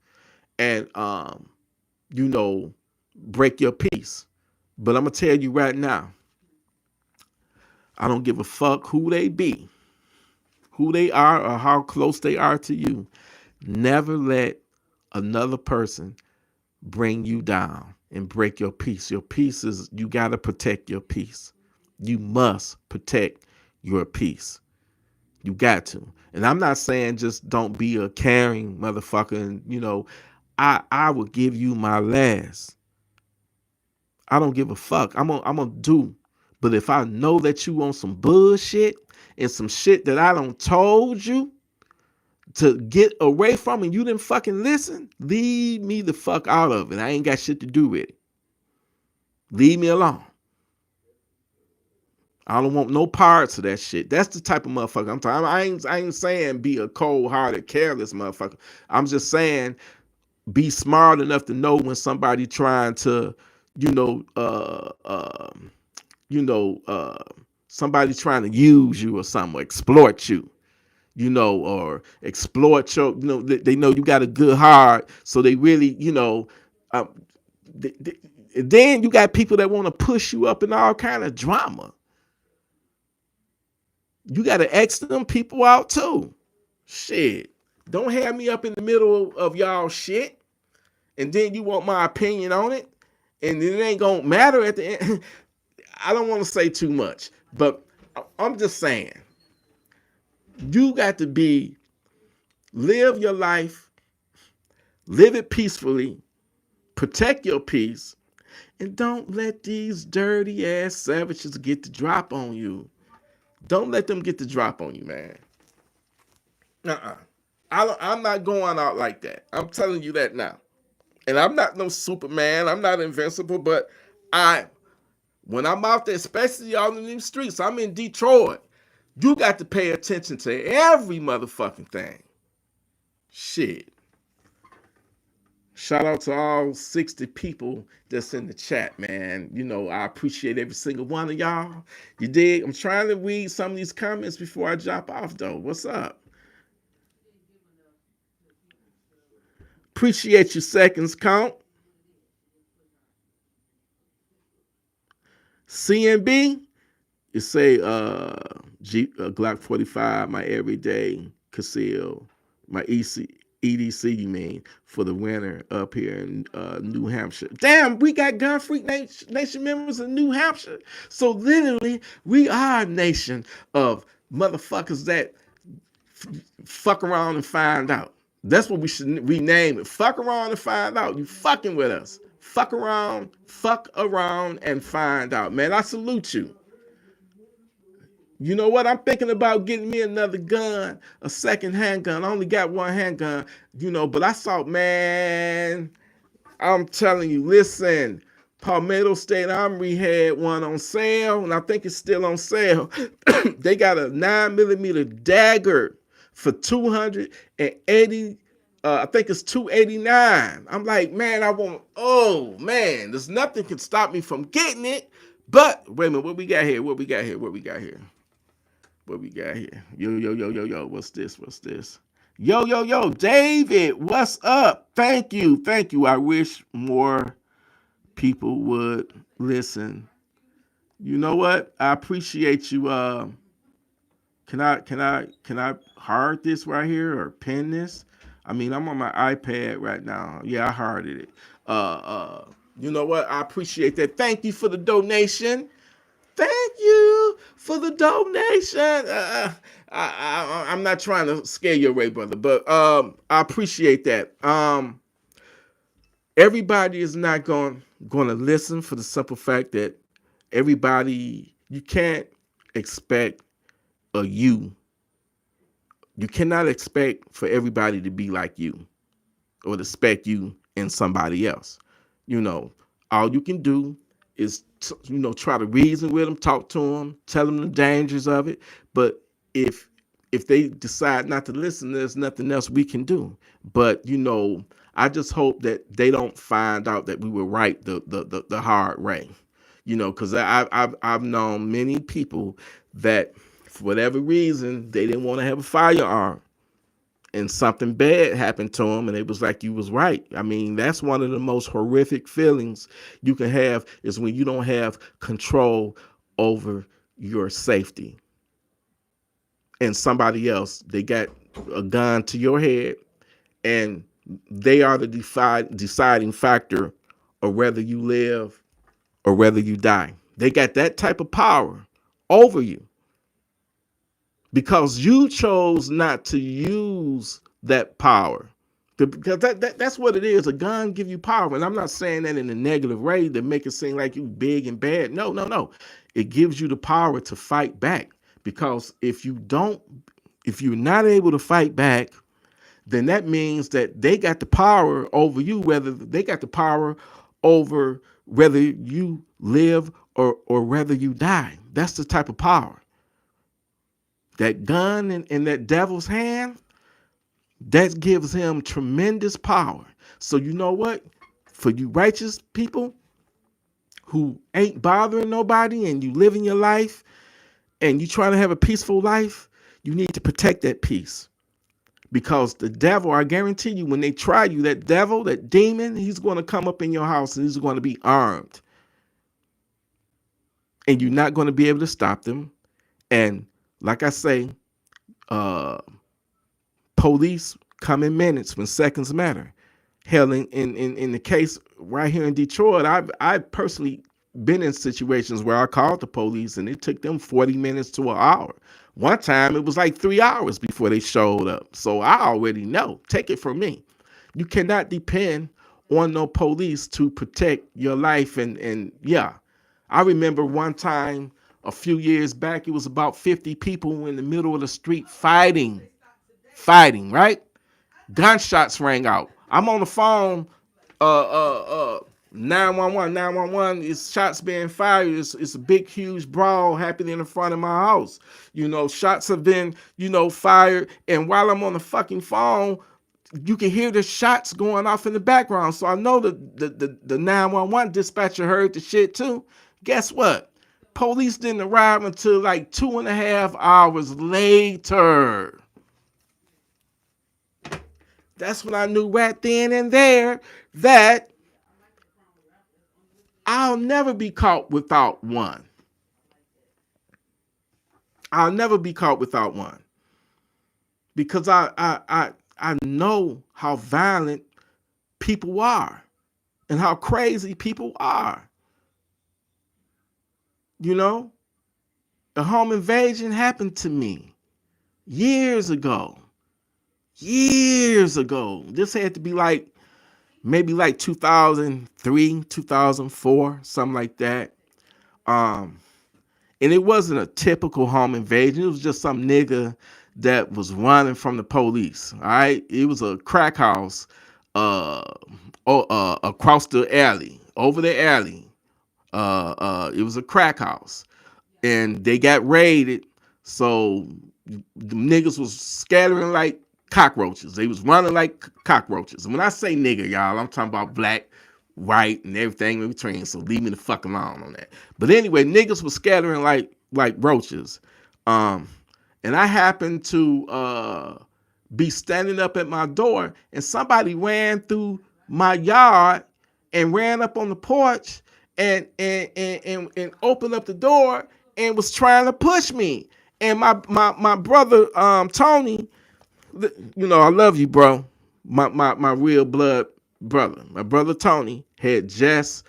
and you know, break your peace. But I'm gonna tell you right now, I don't give a fuck who they be, who they are, or how close they are to you. Never let another person bring you down and break your peace. Your peace is, you gotta protect your peace. You must protect your peace. You got to. And I'm not saying just don't be a caring motherfucker. And I will give you my last. I don't give a fuck. I'm gonna do. But if I know that you on some bullshit and some shit that I don't told you to get away from and you didn't fucking listen, leave me the fuck out of it. I ain't got shit to do with it. Leave me alone. I don't want no parts of that shit. That's the type of motherfucker I'm talking. I ain't saying be a cold-hearted, careless motherfucker. I'm just saying be smart enough to know when somebody trying to, you know, uh, uh, somebody trying to use you or something, or exploit you, or exploit your, they know you got a good heart, so they really, um, th- th- then you got people that want to push you up in all kind of drama. You got to X them people out too. Shit. Don't have me up in the middle of y'all shit, and then you want my opinion on it, and it ain't gonna matter at the end. I don't want to say too much, but I'm just saying, you got to live your life, live it peacefully, protect your peace, and don't let these dirty ass savages get the drop on you. Don't let them get the drop on you, man. Uh-uh. I'm not going out like that. I'm telling you that now. And I'm not no Superman. I'm not invincible, but I when I'm out there, especially out in these streets, I'm in Detroit. You got to pay attention to every motherfucking thing. Shit. Shout out to all 60 people that's in the chat, man. I appreciate every single one of y'all. You dig? I'm trying to read some of these comments before I drop off, though. What's up? Appreciate your seconds count. CNB, it say Glock 45, my everyday conceal, my EDC, you mean, for the winter up here in New Hampshire. Damn, we got Gun Freak Nation members in New Hampshire. So literally, we are a nation of motherfuckers that fuck around and find out. That's what we should rename it. Fuck around and find out. You fucking with us. Fuck around and find out. Man, I salute you. You know what? I'm thinking about getting me another gun, a second handgun. I only got one handgun, but I saw, man, I'm telling you, listen, Palmetto State Armory had one on sale, and I think it's still on sale. They got a 9mm dagger for 280. I think it's 289. I'm like, man, oh man, there's nothing can stop me from getting it. But wait a minute, what we got here? What we got here? What we got here? What we got here? Yo. What's this? What's this? Yo, David, what's up? Thank you. I wish more people would listen. You know what? I appreciate you. Can I hard this right here or pen this? I mean, I'm on my iPad right now. Yeah, I harded it. You know what? I appreciate that. Thank you for the donation. Thank you for the donation. I'm not trying to scare you away, brother, but I appreciate that. Everybody is not going to listen for the simple fact that you can't expect a you. You cannot expect for everybody to be like you or to expect you in somebody else. All you can do is try to reason with them, talk to them, tell them the dangers of it. But if they decide not to listen, there's nothing else we can do. But I just hope that they don't find out that we were right the hard way. Because I've known many people that for whatever reason they didn't want to have a firearm. And something bad happened to them, and it was like you was right. I mean, that's one of the most horrific feelings you can have is when you don't have control over your safety. And somebody else, they got a gun to your head, and they are the deciding factor of whether you live or whether you die. They got that type of power over you. Because you chose not to use that power. Because that's what it is. A gun give you power. And I'm not saying that in a negative way to make it seem like you big and bad. No. It gives you the power to fight back. Because if you're not able to fight back, then that means that they got the power over you, whether they got the power over whether you live or whether you die. That's the type of power. That gun in that devil's hand, that gives him tremendous power. So you know what? For you righteous people who ain't bothering nobody and you living your life and you trying to have a peaceful life, you need to protect that peace. Because the devil, I guarantee you, when they try you, that devil, that demon, he's going to come up in your house and he's going to be armed. And you're not going to be able to stop them. And like I say, police come in minutes when seconds matter. Hell, in the case right here in Detroit, I've personally been in situations where I called the police and it took them 40 minutes to an hour. One time it was like 3 hours before they showed up. So I already know. Take it from me. You cannot depend on no police to protect your life. And yeah, I remember one time a few years back, it was about 50 people in the middle of the street fighting, right? Gunshots rang out. I'm on the phone, 911, it's shots being fired. It's a big, huge brawl happening in front of my house. Shots have been, fired. And while I'm on the fucking phone, you can hear the shots going off in the background. So I know the 911 dispatcher heard the shit too. Guess what? Police didn't arrive until like 2.5 hours later. That's when I knew right then and there that I'll never be caught without one. I'll never be caught without one. Because I know how violent people are and how crazy people are. A home invasion happened to me years ago. Years ago. This had to be like maybe like 2003, 2004, something like that. Um, and it wasn't a typical home invasion. It was just some nigga that was running from the police. All right, it was a crack house, uh, across the alley, over the alley. It was a crack house, and they got raided. So the niggas was scattering like cockroaches. They was running like cockroaches. And when I say nigga, y'all, I'm talking about black, white, and everything in between. So leave me the fuck alone on that. But anyway, niggas was scattering like roaches. Um, and I happened to be standing up at my door, and somebody ran through my yard and ran up on the porch and opened up the door and was trying to push me. And my brother Tony, I love you, bro. My real blood brother. My brother Tony had just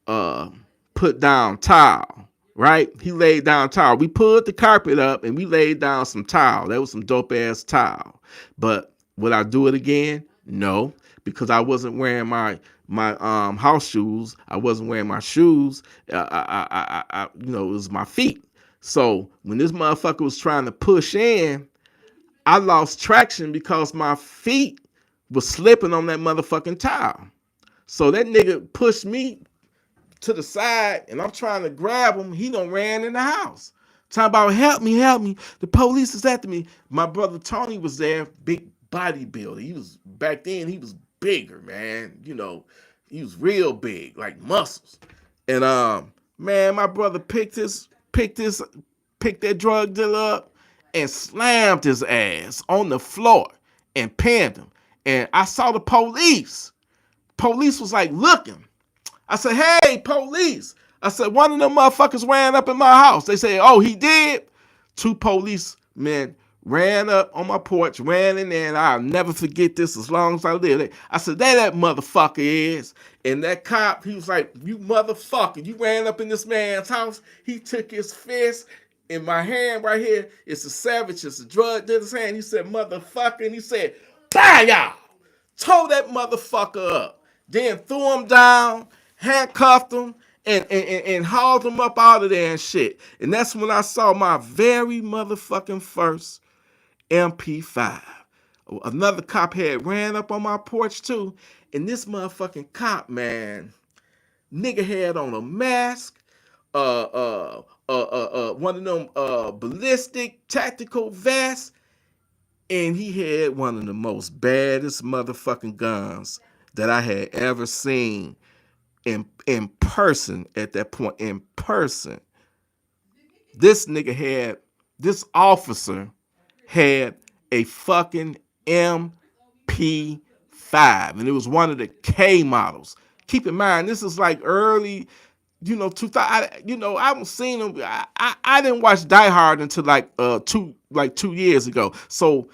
uh put down tile, right? He laid down tile. We pulled the carpet up and we laid down some tile. That was some dope ass tile. But would I do it again? No, because I wasn't wearing my house shoes. I wasn't wearing my shoes. It was my feet. So when this motherfucker was trying to push in, I lost traction because my feet was slipping on that motherfucking tile. So that nigga pushed me to the side, and I'm trying to grab him. He done ran in the house. Talking about help me, help me. The police is after me. My brother Tony was there, big bodybuilder. He was back then. He was bigger, man. He was real big, like muscles. And man, my brother picked that drug dealer up and slammed his ass on the floor and pinned him. And I saw the police. Police was like looking. I said, hey, police. I said, one of them motherfuckers ran up in my house. They said, oh, he did? Two policemen ran up on my porch, ran in there, and I'll never forget this as long as I live. I said, that motherfucker is. And that cop, he was like, you motherfucker, you ran up in this man's house. He took his fist in my hand right here. It's a savage, it's a drug dealer's hand. He said, motherfucker, and he said, bye, y'all. Tore that motherfucker up. Then threw him down, handcuffed him, and hauled him up out of there and shit. And that's when I saw my very motherfucking first MP5. Another cop had ran up on my porch too. And this motherfucking cop, man, nigga had on a mask, one of them ballistic tactical vests, and he had one of the most baddest motherfucking guns that I had ever seen in person at that point. In person. This officer had a fucking MP5, and it was one of the K models. Keep in mind, this is like early, 2000. I haven't seen them. I didn't watch Die Hard until like 2 years ago. So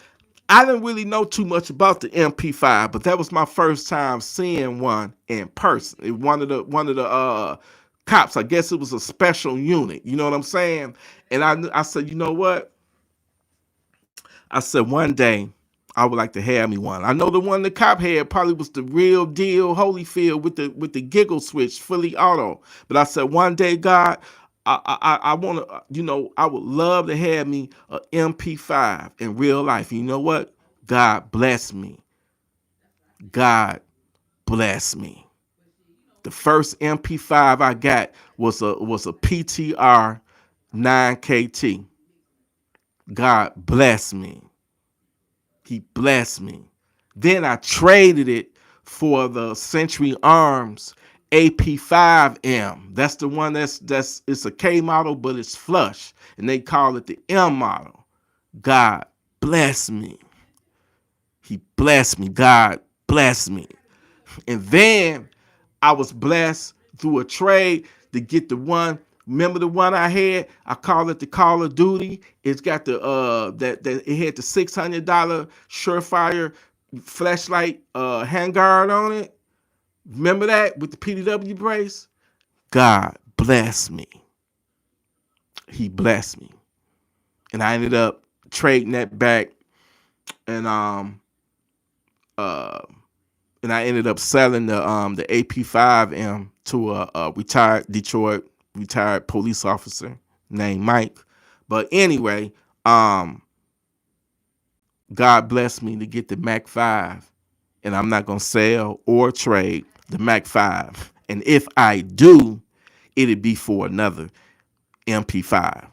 I didn't really know too much about the MP5, but that was my first time seeing one in person. One of the cops, I guess it was a special unit. You know what I'm saying? And I said, you know what? I said one day I would like to have me one. I know the one the cop had probably was the real deal Holyfield with the giggle switch, fully auto. But I said one day, God, I want to, I would love to have me a MP5 in real life. And you know what? God bless me. God bless me. The first MP5 I got was a PTR 9KT. God bless me. He blessed me. Then I traded it for the Century Arms AP5M. That's the one that's it's a K model, but it's flush. And they call it the M model. God bless me. He blessed me. God bless me. And then I was blessed through a trade to get the one. Remember the one I had? I call it the Call of Duty. It's got the that it had the $600 Surefire flashlight handguard on it. Remember that with the PDW brace? God bless me. he blessed me, and I ended up trading that back, and uh and I ended up selling the AP5M to a retired Detroit retired police officer named Mike. But anyway, um God blessed me to get the Mac 5, and I'm not gonna sell or trade the Mac 5. And if I do, it'd be for another MP5.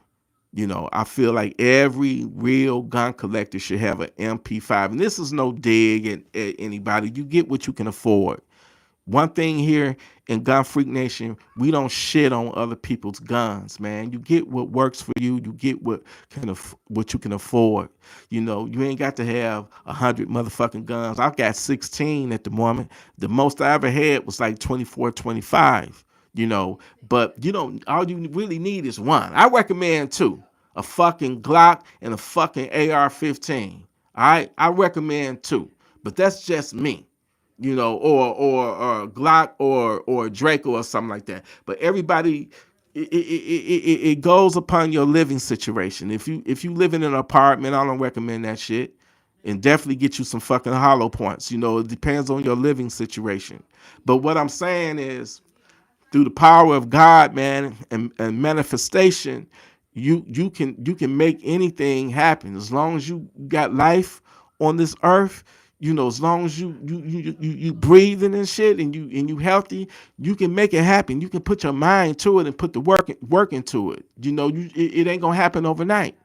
I feel like every real gun collector should have an MP5. And this is no dig at anybody. You get what you can afford. One thing here in Gun Freak Nation, we don't shit on other people's guns, man. You get what works for you. You get what you can afford. You ain't got to have 100 motherfucking guns. I've got 16 at the moment. The most I ever had was like 24, 25. But all you really need is one. I recommend two: a fucking Glock and a fucking AR-15. All right, I recommend two, but that's just me. Or Glock or Draco or something like that. But everybody, it goes upon your living situation. If you live in an apartment, I don't recommend that shit. And definitely get you some fucking hollow points. It depends on your living situation. But what I'm saying is, through the power of God, man, and manifestation, you can make anything happen as long as you got life on this earth. As long as you breathing and shit, and you healthy, you can make it happen. You can put your mind to it and put the work into it. It ain't gonna happen overnight.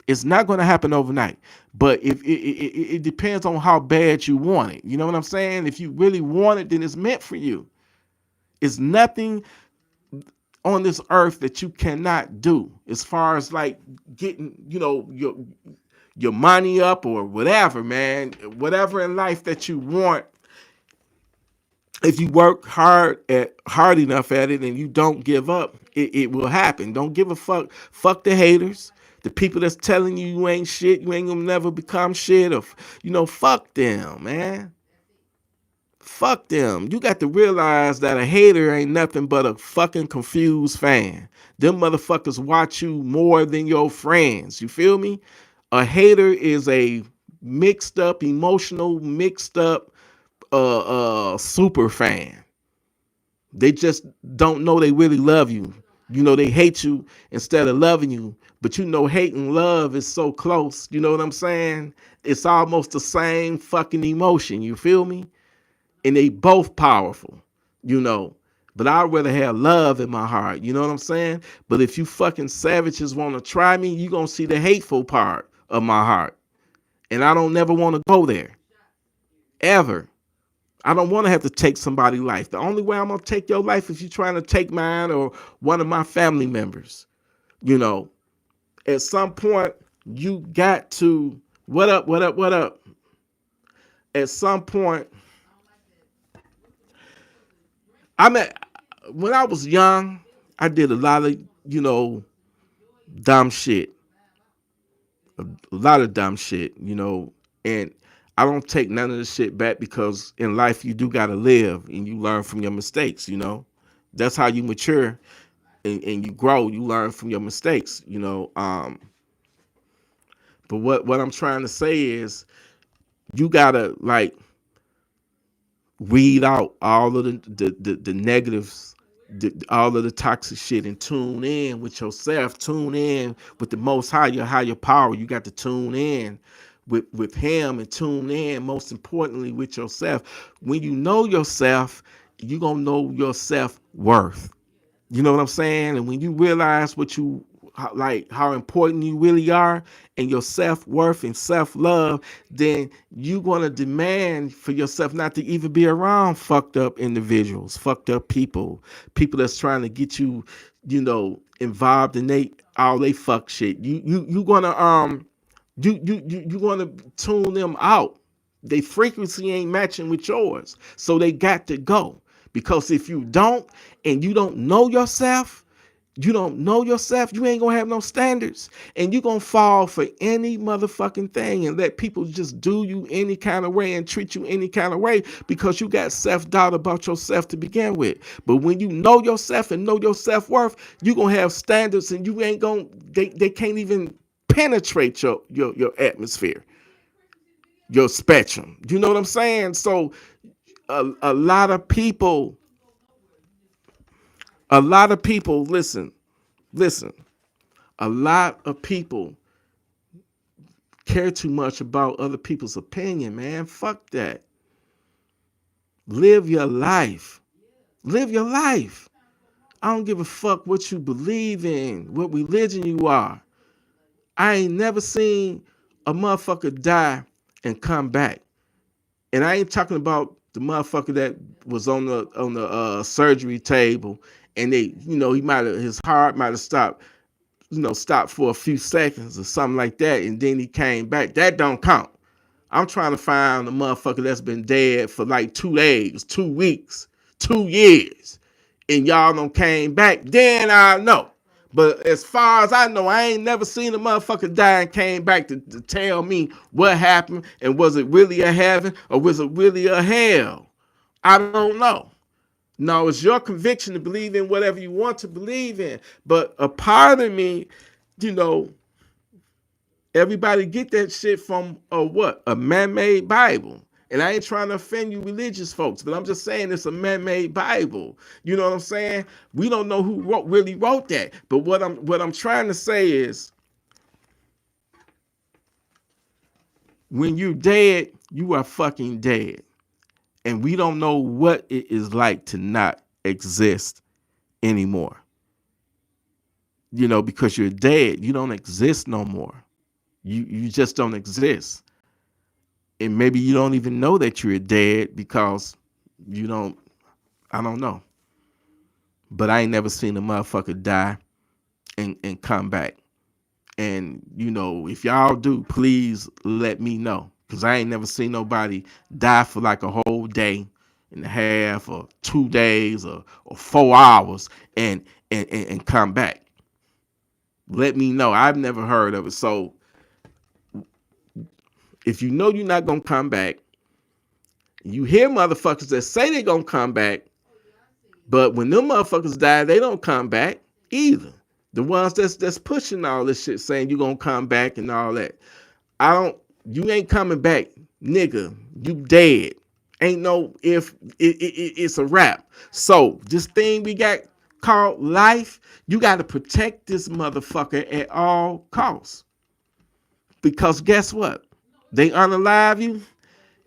It's not gonna happen overnight. But if it depends on how bad you want it. You know what I'm saying? If you really want it, then it's meant for you. It's nothing on this earth that you cannot do as far as like getting, your money up or whatever, man. Whatever in life that you want, if you work hard enough at it and you don't give up, it will happen. Don't give a fuck. Fuck the haters. The people that's telling you ain't shit, you ain't gonna never become shit, or fuck them, man. Fuck them. You got to realize that a hater ain't nothing but a fucking confused fan. Them motherfuckers watch you more than your friends. You feel me? A hater is a mixed up, emotional, mixed up super fan. They just don't know they really love you. They hate you instead of loving you. But hate and love is so close. You know what I'm saying? It's almost the same fucking emotion. You feel me? And they both powerful, But I'd rather have love in my heart, you know what I'm saying? But if you fucking savages want to try me, you gonna see the hateful part of my heart. And I don't never want to go there. Ever. I don't want to have to take somebody's life. The only way I'm gonna take your life is you trying to take mine or one of my family members. At some point, you got to what up, what up, what up? At some point, I'm at when I was young, I did a lot of, dumb shit. A lot of dumb shit, and I don't take none of the shit back because in life you do gotta live and you learn from your mistakes. That's how you mature and you grow, you learn from your mistakes. But what I'm trying to say is you gotta like weed out all of the negatives, all of the toxic shit, and tune in with yourself. Tune in with the Most High, your higher power. You got to tune in with Him, and tune in most importantly with yourself. When you know yourself, you gonna know your self worth. You know what I'm saying? And when you realize how important you really are and your self-worth and self-love, then you're going to demand for yourself not to even be around fucked up individuals, fucked up people that's trying to get you, involved in all they fuck shit. You going to you going to tune them out. Their frequency ain't matching with yours. So they got to go. Because if you don't and you don't know yourself, You don't know yourself, you ain't gonna have no standards. And you gonna fall for any motherfucking thing and let people just do you any kind of way and treat you any kind of way because you got self-doubt about yourself to begin with. But when you know yourself and know your self-worth, you gonna have standards and you ain't gonna they can't even penetrate your atmosphere, your spectrum. You know what I'm saying? So a lot of people, listen, listen, a lot of people care too much about other people's opinion, man. Fuck that. Live your life. Live your life. I don't give a fuck what you believe in, what religion you are. I ain't never seen a motherfucker die and come back. And I ain't talking about the motherfucker that was on the surgery table and they, he might have, his heart might have stopped, stopped for a few seconds or something like that, and then he came back. That don't count. I'm trying to find a motherfucker that's been dead for like 2 days, 2 weeks, 2 years, and y'all don't came back. Then I know. But as far as I know, I ain't never seen a motherfucker die and came back to tell me what happened and was it really a heaven or was it really a hell? I don't know. No, it's your conviction to believe in whatever you want to believe in. But a part of me, you know, everybody get that shit from a what? A man-made Bible. And I ain't trying to offend you religious folks, but I'm just saying it's a man-made Bible. You know what I'm saying? We don't know who really wrote that. But what I'm trying to say is when you're dead, you are fucking dead. And we don't know what it is like to not exist anymore. Because you're dead, you don't exist no more. You just don't exist. And maybe you don't even know that you're dead because you don't, I don't know. But I ain't never seen a motherfucker die and come back. And, if y'all do, please let me know. Because I ain't never seen nobody die for like a whole day and a half or 2 days or 4 hours and come back. Let me know. I've never heard of it. So if you know you're not going to come back, you hear motherfuckers that say they're going to come back, but when them motherfuckers die, they don't come back either. The ones that's pushing all this shit saying you going to come back and all that. You ain't coming back, nigga. You dead. Ain't no if it's a wrap. So this thing we got called life, you got to protect this motherfucker at all costs. Because guess what? They unalive you.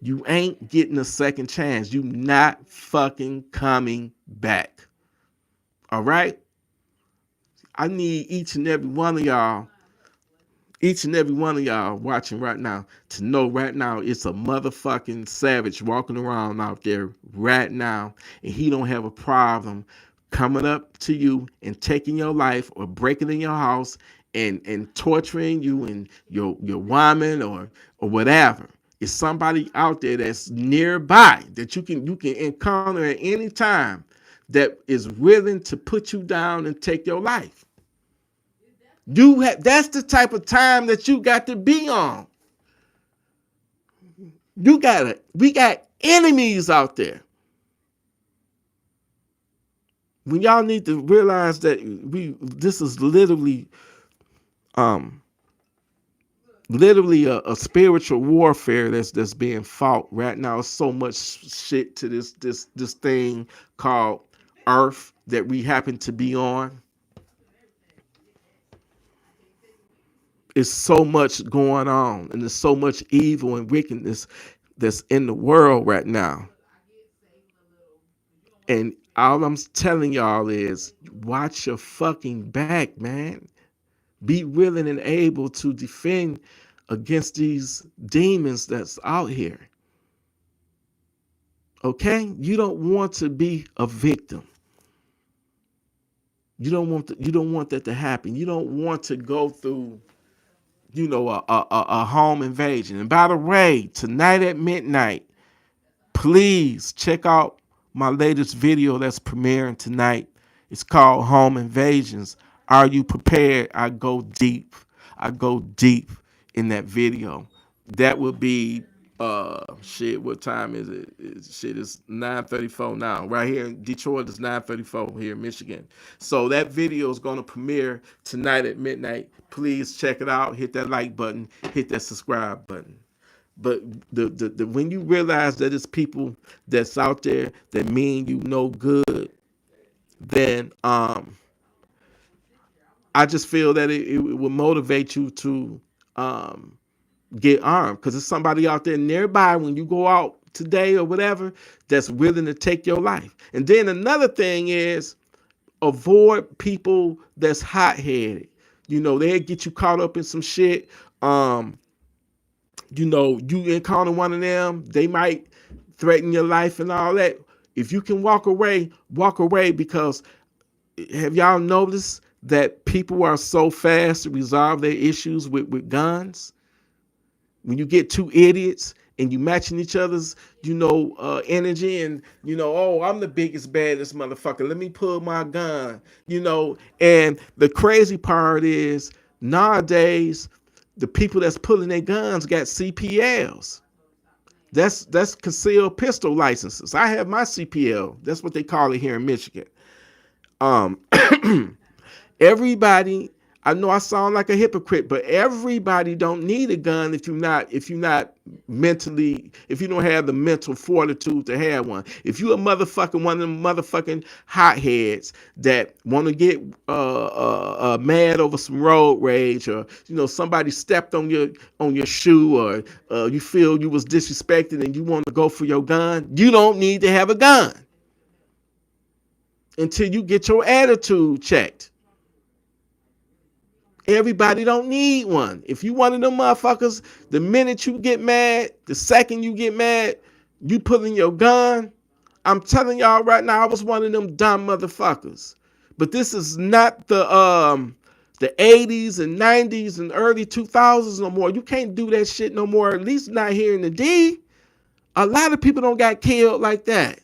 You ain't getting a second chance. You not fucking coming back. All right? I need each and every one of y'all watching right now to know right now it's a motherfucking savage walking around out there right now, and he don't have a problem coming up to you and taking your life or breaking in your house and torturing you and your woman or whatever. It's somebody out there that's nearby that you can encounter at any time that is willing to put you down and take your life. That's the type of time that you got to be on. We got enemies out there. When y'all need to realize that this is literally a spiritual warfare that's being fought right now. So much shit to this thing called Earth that we happen to be on. It's so much going on, and there's so much evil and wickedness that's in the world right now. And all I'm telling y'all is watch your fucking back, man. Be willing and able to defend against these demons that's out here. Okay? You don't want to be a victim. You don't want that to happen. You don't want to go through a home invasion. And by the way, tonight at midnight, please check out my latest video that's premiering tonight. It's called Home Invasions. Are you prepared? I go deep. I go deep in that video. That would be shit. What time is it? Shit is 9:34 now. Right here in Detroit, it's 9:34 here in Michigan. So that video is going to premiere tonight at midnight. Please check it out. Hit that like button. Hit that subscribe button. But the when you realize that it's people that's out there that mean you no good, then I just feel that it will motivate you to um, get armed because there's somebody out there nearby when you go out today or whatever that's willing to take your life. And then another thing is avoid people that's hot headed. You know, they get you caught up in some shit. Um, you know, you encounter one of them, they might threaten your life and all that. If you can walk away because have y'all noticed that people are so fast to resolve their issues with guns? When you get two idiots and you matching each other's, energy and, oh, I'm the biggest, baddest motherfucker. Let me pull my gun, And the crazy part is nowadays, the people that's pulling their guns got CPLs. That's concealed pistol licenses. I have my CPL. That's what they call it here in Michigan. Um, everybody, I know I sound like a hypocrite, but everybody don't need a gun if you're not mentally, if you don't have the mental fortitude to have one. If you a motherfucking one of them motherfucking hotheads that want to get mad over some road rage, or somebody stepped on your shoe, or you feel you was disrespected and you want to go for your gun, you don't need to have a gun until you get your attitude checked. Everybody don't need one. If you one of them motherfuckers, the minute you get mad, the second you get mad, you pulling your gun. I'm telling y'all right now, I was one of them dumb motherfuckers. But this is not the 80s and 90s and early 2000s no more. You can't do that shit no more, at least not here in the D. A lot of people don't got killed like that.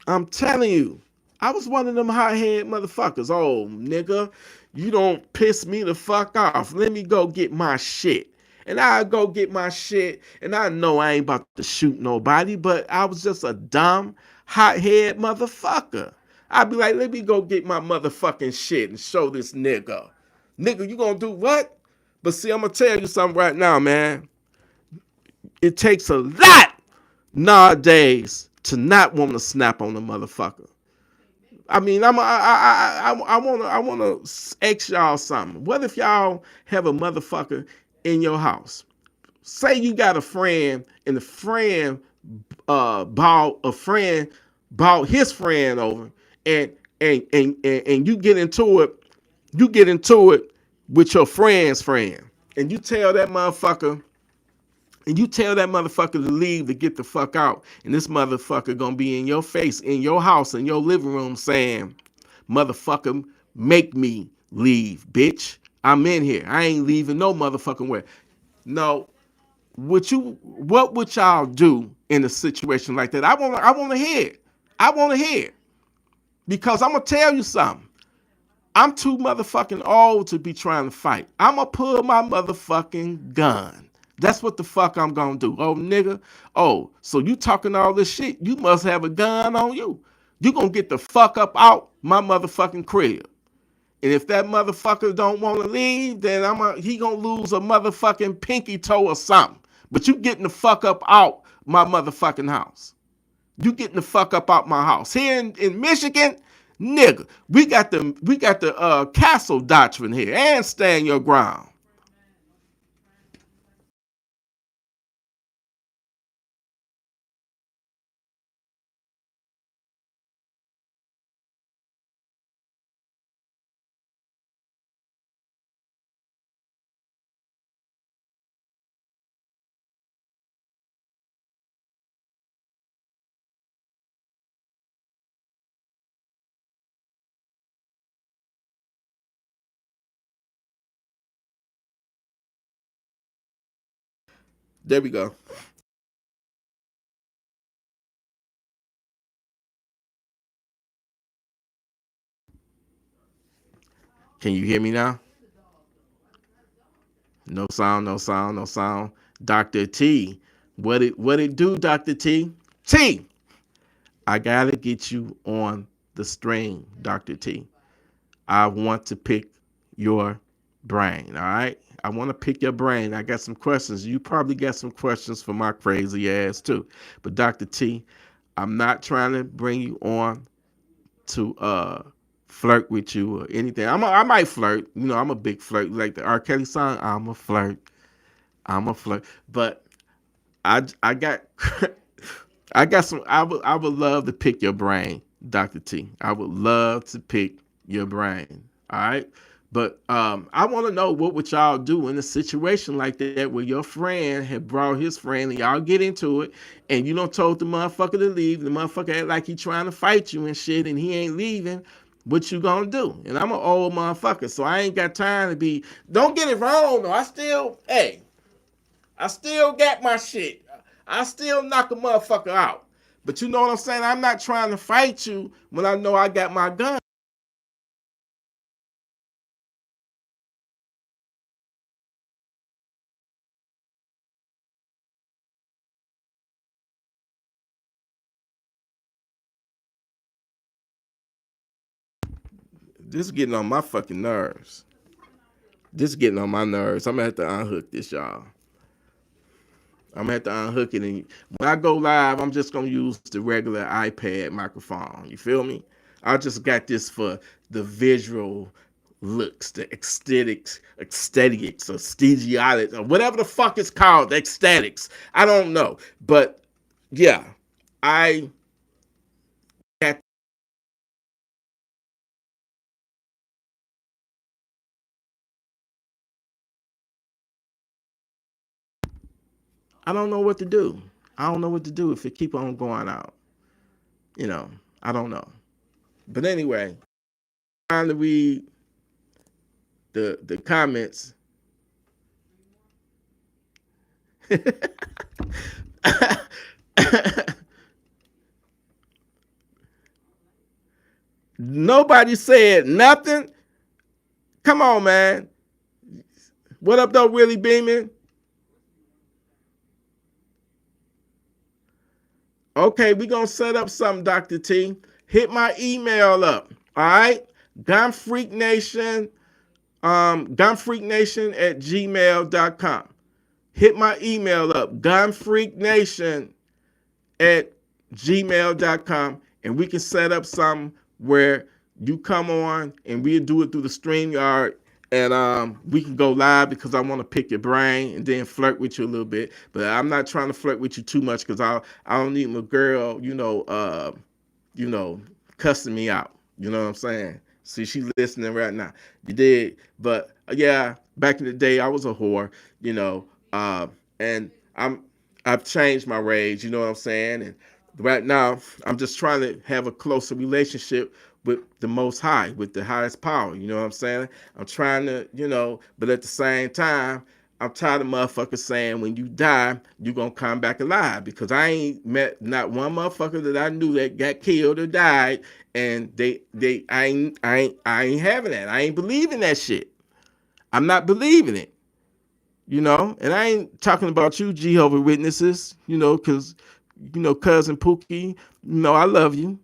I'm telling you, I was one of them hot-head motherfuckers. Oh, nigga, you don't piss me the fuck off. Let me go get my shit. And I go get my shit, and I know I ain't about to shoot nobody, but I was just a dumb, hot-head motherfucker. I'd be like, let me go get my motherfucking shit and show this nigga. Nigga, you gonna do what? But see, I'm gonna tell you something right now, man. It takes a lot nowadays to not want to snap on a motherfucker. I mean, I wanna ask y'all something. What if y'all have a motherfucker in your house? Say you got a friend, and the friend bought his friend over, and and you get into it with your friend's friend, and you tell that motherfucker to leave, to get the fuck out. And this motherfucker gonna be in your face, in your house, in your living room saying, motherfucker, make me leave, bitch. I'm in here. I ain't leaving no motherfucking way. No, what would y'all do in a situation like that? I wanna hear it. I wanna hear it. Because I'm gonna tell you something. I'm too motherfucking old to be trying to fight. I'm gonna pull my motherfucking gun. That's what the fuck I'm gonna do. Oh, nigga. Oh, so you talking all this shit? You must have a gun on you. You gonna get the fuck up out my motherfucking crib. And if that motherfucker don't want to leave, then he gonna lose a motherfucking pinky toe or something. But you getting the fuck up out my motherfucking house. You getting the fuck up out my house. Here in Michigan, nigga, we got the castle doctrine here, and stand your ground. There we go. Can you hear me now? No sound, no sound, no sound. Dr. T, what it do, Dr. T? T, I gotta get you on the string, Dr. T. I want to pick your brain, all right? I want to pick your brain. I got some questions. You probably got some questions for my crazy ass too. But Dr. T, I'm not trying to bring you on to flirt with you or anything. I might flirt. You know, I'm a big flirt. Like the R. Kelly song, I'm a flirt. I'm a flirt. But I got I got some. I would love to pick your brain, Dr. T. I would love to pick your brain. All right. But I want to know what would y'all do in a situation like that where your friend had brought his friend and y'all get into it and you don't told the motherfucker to leave. The motherfucker act like he trying to fight you and shit and he ain't leaving. What you gonna do? And I'm an old motherfucker, so I ain't got time to be. Don't get it wrong though. I still got my shit. I still knock a motherfucker out. But you know what I'm saying? I'm not trying to fight you when I know I got my gun. This is getting on my fucking nerves. This is getting on my nerves. I'm gonna have to unhook this, y'all. I'm gonna have to unhook it. And when I go live, I'm just gonna use the regular iPad microphone. You feel me? I just got this for the visual looks, the aesthetics, or stesiology, or whatever the fuck it's called, the aesthetics. I don't know, but yeah, I got. I don't know what to do. I don't know what to do if it keep on going out. You know, I don't know. But anyway, trying to read the comments. Nobody said nothing. Come on, man. What up, though, Willie Beeman? Okay, we gonna set up something, Dr. T. Hit my email up. All right, gunfreaknation, gunfreaknation at gmail.com. Hit my email up, gunfreaknation at gmail.com, and we can set up something where you come on and we'll do it through the StreamYard, and we can go live because I want to pick your brain and then flirt with you a little bit. But I'm not trying to flirt with you too much because I don't need my girl, you know, cussing me out. You know what I'm saying? See, she's listening right now. You did, but yeah, back in the day, I was a whore. You know, and I've changed my ways. You know what I'm saying? And right now, I'm just trying to have a closer relationship with the Most High, with the highest power. You know what I'm saying? I'm trying to, but at the same time, I'm tired of motherfuckers saying when you die, you gonna come back alive because I ain't met not one motherfucker that I knew that got killed or died, and I ain't having that. I ain't believing that shit. I'm not believing it. And I ain't talking about you, Jehovah Witnesses, because, cousin Pookie, I love you,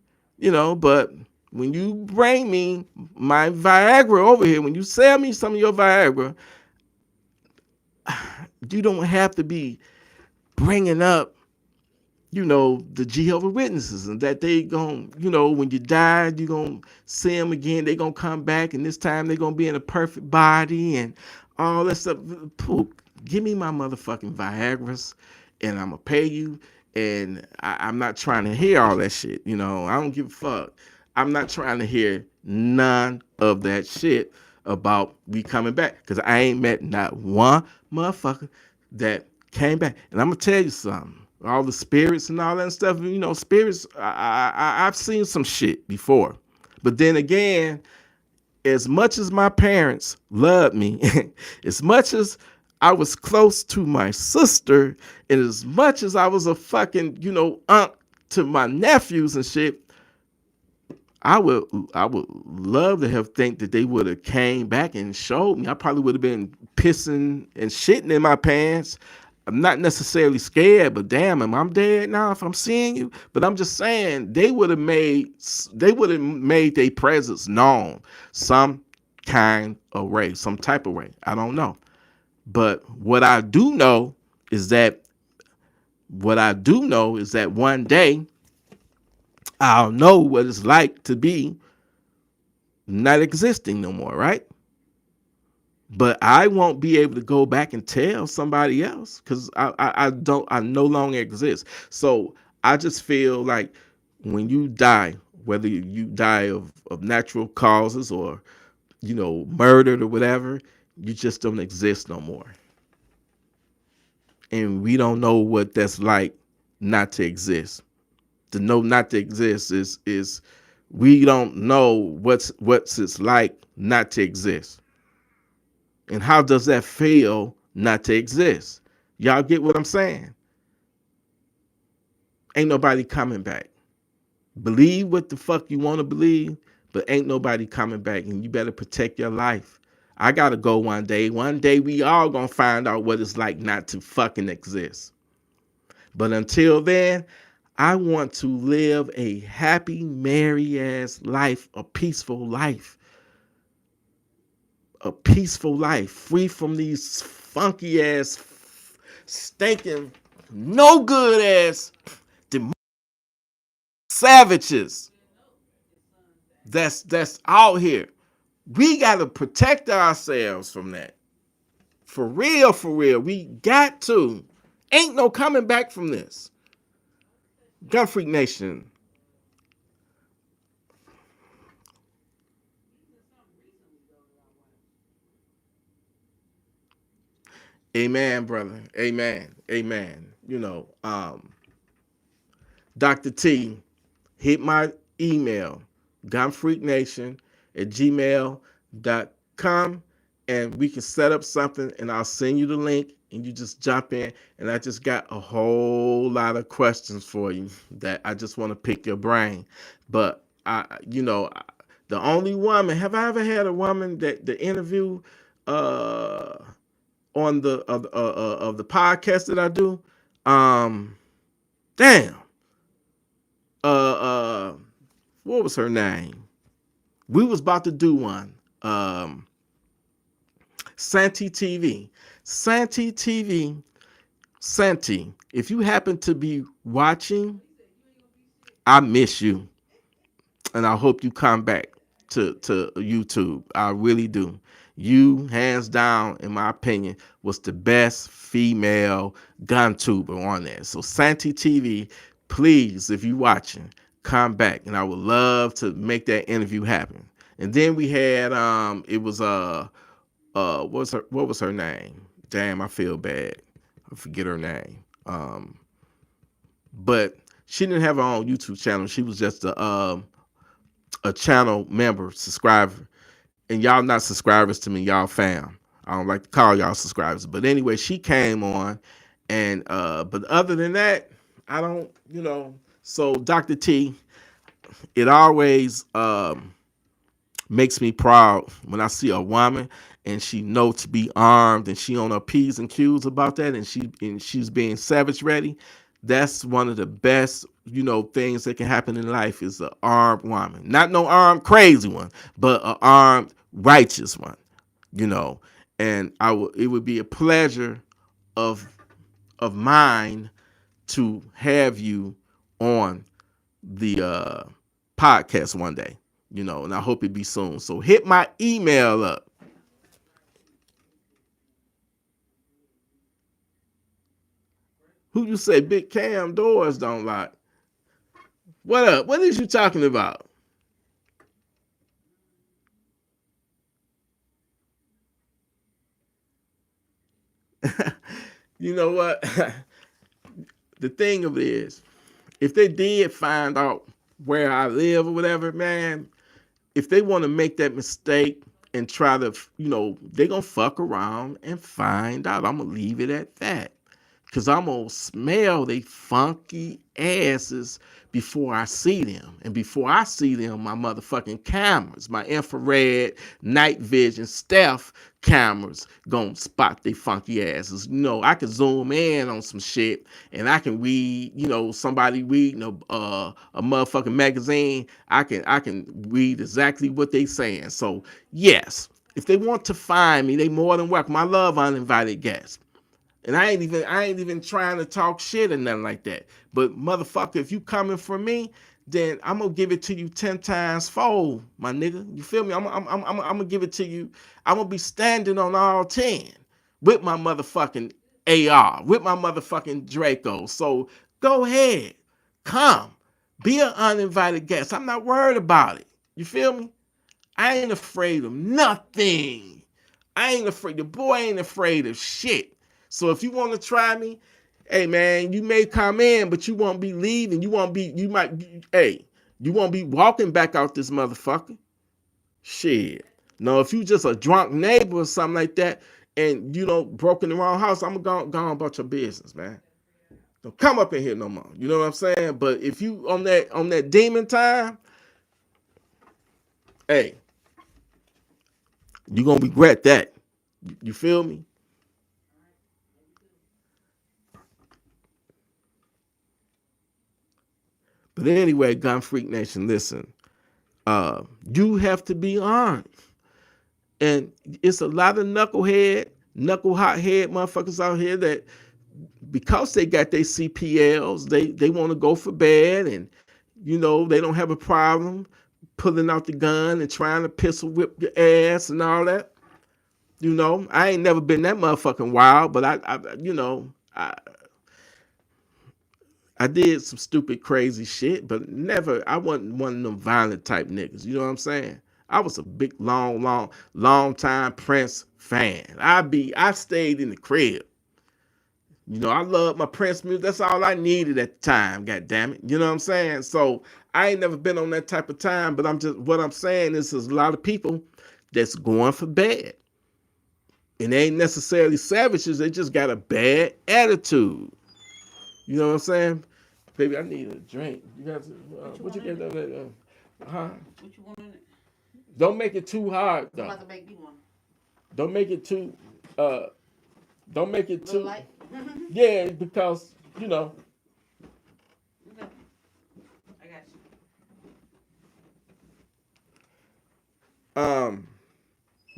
but when you bring me my Viagra over here, when you sell me some of your Viagra, you don't have to be bringing up, the Jehovah Witnesses and that they gon', when you die, you gonna see them again. They gonna come back, and this time they gonna be in a perfect body and all that stuff. Poop, give me my motherfucking Viagra's, and I'm gonna pay you. And I'm not trying to hear all that shit. I don't give a fuck. I'm not trying to hear none of that shit about we coming back because I ain't met not one motherfucker that came back. And I'm gonna tell you something. All the spirits and all that stuff, spirits. I've seen some shit before, but then again, as much as my parents loved me, as much as I was close to my sister, and as much as I was a fucking aunt to my nephews and shit, I would I would love to have think that they would have came back and showed me. I probably would have been pissing and shitting in my pants. I'm not necessarily scared, but damn, am I dead now if I'm seeing you? But I'm just saying they would have made their presence known some kind of way, some type of way. I don't know. But what I do know is that one day I'll know what it's like to be not existing no more, right? But I won't be able to go back and tell somebody else because I no longer exist. So I just feel like when you die, whether you die of natural causes or murdered or whatever, you just don't exist no more. And we don't know what that's like not to exist. To know not to exist is we don't know what's it's like not to exist. And how does that feel not to exist? Y'all get what I'm saying? Ain't nobody coming back. Believe what the fuck you want to believe, but ain't nobody coming back, and you better protect your life. I gotta go one day. One day we all gonna find out what it's like not to fucking exist. But until then, I want to live a happy, merry ass life, a peaceful life, free from these funky ass, stinking, no good ass savages that's out here. We gotta protect ourselves from that. For real, for real. We got to. Ain't no coming back from this. Gun Freak Nation. Amen, brother. Amen. Amen. Dr. T, hit my email, gunfreaknation at gmail.com, and we can set up something, and I'll send you the link, and you just jump in. And I just got a whole lot of questions for you that I just want to pick your brain. But the only woman, have I ever had a woman that the interview uh, on of the podcast that I do? Um, damn. Uh, uh, what was her name? We was about to do one. Santi TV. Santi TV. Santi, if you happen to be watching, I miss you. And I hope you come back to YouTube. I really do. You, hands down, in my opinion, was the best female gun tuber on there. So Santi TV, please, if you watching, come back. And I would love to make that interview happen. And then we had it was what was her name? Damn, I feel bad. I forget her name. But she didn't have her own YouTube channel. She was just a channel member, subscriber. And y'all not subscribers to me, y'all fam. I don't like to call y'all subscribers. But anyway, she came on, and but other than that, I don't, So Dr. T, it always makes me proud when I see a woman and she know to be armed and she on her P's and Q's about that, and she's being savage ready. That's one of the best, things that can happen in life is an armed woman. Not no armed crazy one, but an armed righteous one, you know. And it would be a pleasure of mine to have you on the podcast one day, and I hope it be soon. So hit my email up. Who you say Big Cam doors don't lock? What up? What is you talking about? You know what? The thing of it is, if they did find out where I live or whatever, man, if they want to make that mistake and try to, they're going to fuck around and find out. I'm going to leave it at that. Cause I'm gonna smell they funky asses before I see them. And before I see them, my motherfucking cameras, my infrared night vision stealth cameras gonna spot they funky asses. You know, I can zoom in on some shit and I can read, you know, somebody reading a motherfucking magazine. I can read exactly what they saying. So yes, if they want to find me, they more than welcome. I love uninvited guests. And I ain't even trying to talk shit or nothing like that. But motherfucker, if you coming for me, then I'm gonna give it to you 10 times fold, my nigga. You feel me? I'm gonna give it to you. I'm gonna be standing on all 10 with my motherfucking AR, with my motherfucking Draco. So go ahead, come, be an uninvited guest. I'm not worried about it. You feel me? I ain't afraid of nothing. I ain't afraid. The boy ain't afraid of shit. So if you want to try me, hey man, you may come in, but you won't be leaving. You won't be. You might. Hey, you won't be walking back out this motherfucker. Shit. No, if you just a drunk neighbor or something like that, and you know broke in the wrong house, I'm gonna go about your business, man. Don't come up in here no more. You know what I'm saying? But if you on that demon time, hey, you gonna regret that. You feel me? But anyway, Gun Freak Nation, listen. You have to be armed. And it's a lot of knuckle hot head motherfuckers out here that because they got their CPLs, they want to go for bad and you know, they don't have a problem pulling out the gun and trying to pistol whip your ass and all that. You know, I ain't never been that motherfucking wild, but I did some stupid, crazy shit, but never. I wasn't one of them violent type niggas. You know what I'm saying? I was a big, long time Prince fan. I stayed in the crib. You know, I love my Prince music. That's all I needed at the time. God damn it. You know what I'm saying? So I ain't never been on that type of time. But what I'm saying is, there's a lot of people that's going for bad, and they ain't necessarily savages. They just got a bad attitude. You know what I'm saying? Baby, I need a drink. You guys, what you get? Huh? What you want in it? Don't make it too hard though. I'm about to make you one. Don't make it too. Uh, don't make it too. Light? Yeah, because you know. Okay. I got you.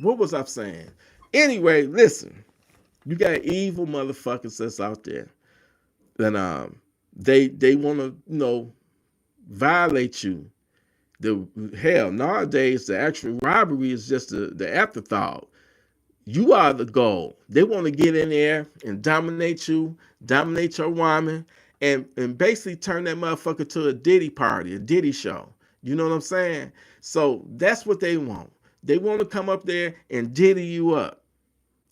What was I saying? Anyway, listen. You got evil motherfuckers that's out there, and they want to violate you. The hell nowadays the actual robbery is just the afterthought. You are the goal. They want to get in there and dominate you, dominate your woman, and basically turn that motherfucker to a Diddy party, a Diddy show. You know what I'm saying? So that's what they want. They want to come up there and Diddy you up.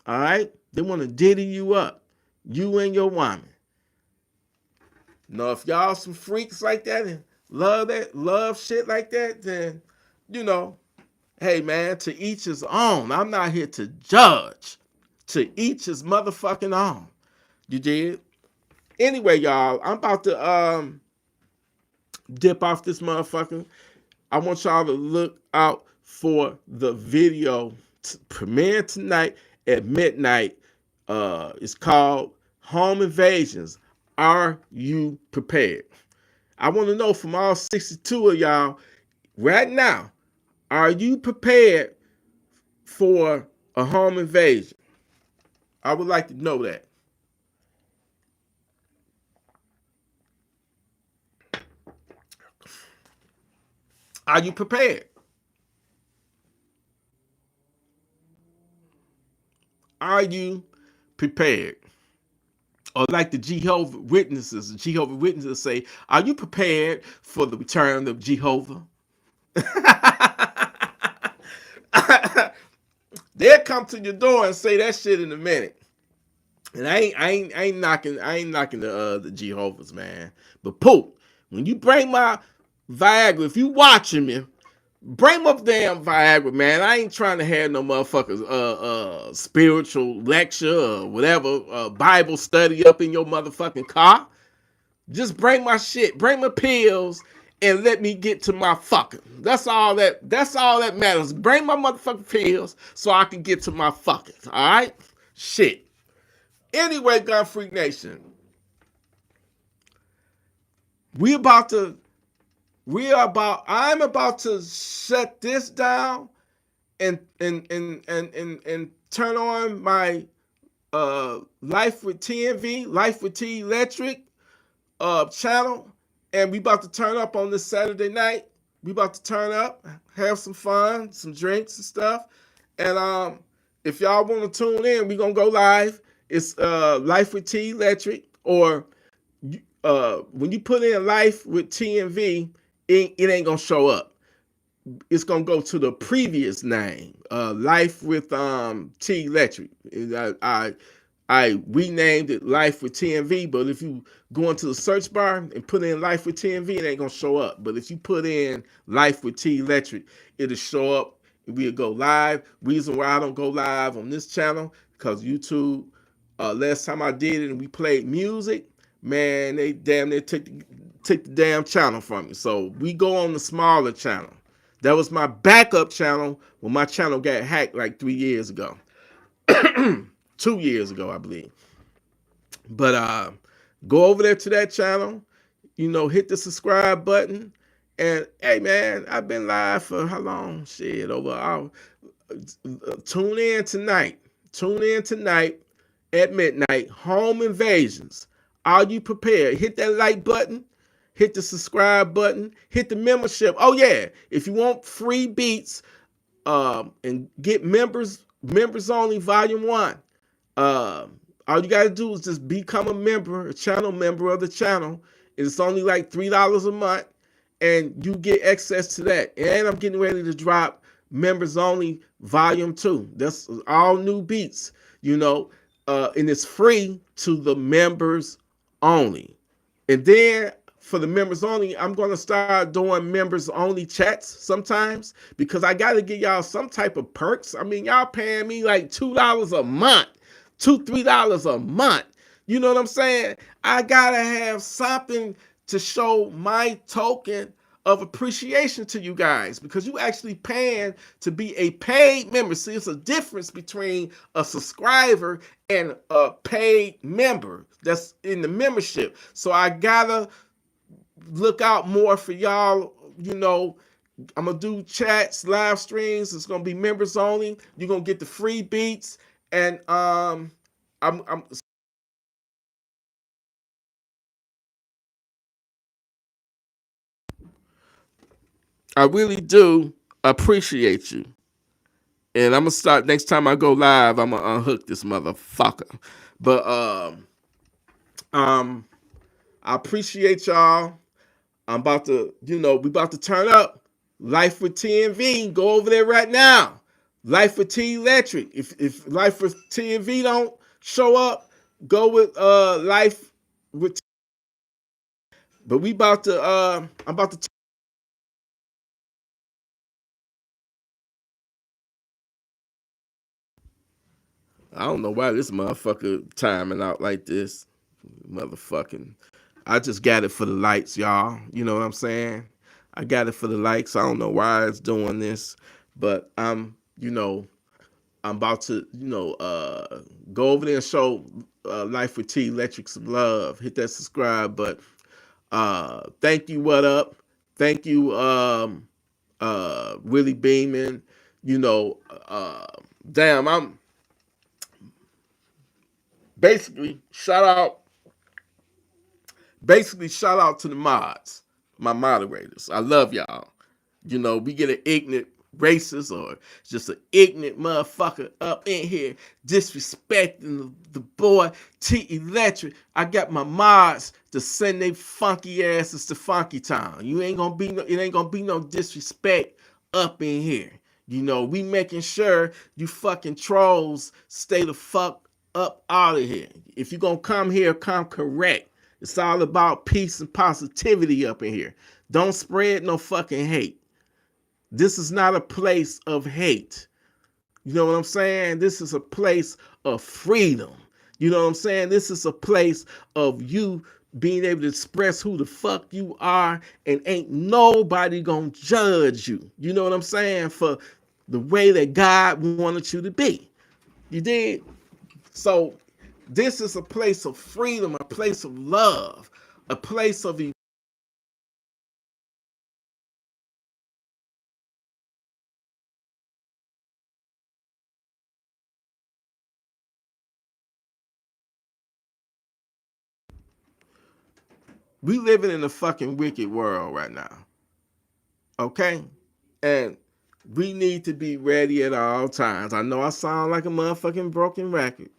All right? They want to Diddy you up. You and your woman. Now, if y'all some freaks like that and love shit like that, then, you know, hey man, to each his own. I'm not here to judge. To each his motherfucking own. You did? Anyway, y'all, I'm about to dip off this motherfucker. I want y'all to look out for the video premiere tonight at midnight. It's called Home Invasions. Are you prepared? I want to know from all 62 of y'all right now, are you prepared for a home invasion? I would like to know that. Are you prepared? Are you prepared? Or like the Jehovah Witnesses say, are you prepared for the return of Jehovah? They'll come to your door and say that shit in a minute. And I ain't knocking the Jehovah's, man. But Pope, when you bring my Viagra, if you watching me, Bring up damn Viagra, man. I ain't trying to have no motherfuckers spiritual lecture or whatever Bible study up in your motherfucking car. Just bring my shit, bring my pills, and let me get to my fucking. That's all that matters. Bring my motherfucking pills so I can get to my fucking. Alright? Shit. Anyway, Gun Freak Nation. We about to I'm about to shut this down and turn on my Life with TNV, Life with T Electric channel, and we about to turn up on this Saturday night. We about to turn up, have some fun, some drinks and stuff. And if y'all want to tune in, we gonna go live. It's Life with T Electric, or when you put in Life with TNV, it ain't gonna show up. It's gonna go to the previous name, Life with T Electric. I renamed it Life with TNV, but if you go into the search bar and put in Life with TNV, it ain't gonna show up. But if you put in Life with T Electric, it'll show up. We'll go live. Reason why I don't go live on this channel, because YouTube, last time I did it and we played music, man, they damn near took the damn channel from me. So we go on the smaller channel. That was my backup channel when my channel got hacked like 3 years ago. 2 years ago, I believe. But go over there to that channel, hit the subscribe button. And hey, man, I've been live for how long? Shit, over an hour. Tune in tonight. Tune in tonight at midnight. Home Invasions. Are you prepared? Hit that like button. Hit the subscribe button. Hit the membership. Oh, yeah. If you want free beats and get members only volume 1, all you gotta do is just become a member, a channel member of the channel. It's only like $3 a month, and you get access to that. And I'm getting ready to drop members only volume 2. That's all new beats, and it's free to the members only. And then for the members only, I'm gonna start doing members only chats sometimes, because I gotta give y'all some type of perks. I mean, y'all paying me like $2 a month. $2-3 a month. You know what I'm saying? I gotta have something to show my token of appreciation to you guys, because you actually paying to be a paid member. See, it's a difference between a subscriber and a paid member that's in the membership. So I gotta look out more for y'all. I'm gonna do chats, live streams. It's gonna be members only. You're gonna get the free beats. And I really do appreciate you. And I'm gonna start next time I go live. I'm gonna unhook this motherfucker. But I appreciate y'all. I'm about to, we about to turn up. Life with TNV. Go over there right now. Life with T Electric. If Life with TNV don't show up, go with Life with. But we about to. I'm about to. I don't know why this motherfucker timing out like this. Motherfucking. I just got it for the lights, y'all. You know what I'm saying? I got it for the likes. I don't know why it's doing this, but I'm about to, go over there and show Life with T Electric some love. Hit that subscribe button. Thank you, what up? Thank you, Willie Beeman. Damn, I'm basically shout out to the mods, my moderators. I love y'all. We get an ignorant racist or just an ignorant motherfucker up in here disrespecting the boy T Electric. I got my mods to send they funky asses to Funky Town. It ain't gonna be no disrespect up in here. We making sure you fucking trolls stay the fuck up out of here. If you gonna come here, come correct. It's all about peace and positivity up in here. Don't spread no fucking hate. This is not a place of hate. You know what I'm saying? This is a place of freedom. You know what I'm saying? This is a place of you being able to express who the fuck you are, and ain't nobody gonna judge you. You know what I'm saying? For the way that God wanted you to be. You did? So this is a place of freedom, a place of love, a place of we living in a fucking wicked world right now. Okay? And we need to be ready at all times. I know I sound like a motherfucking broken record,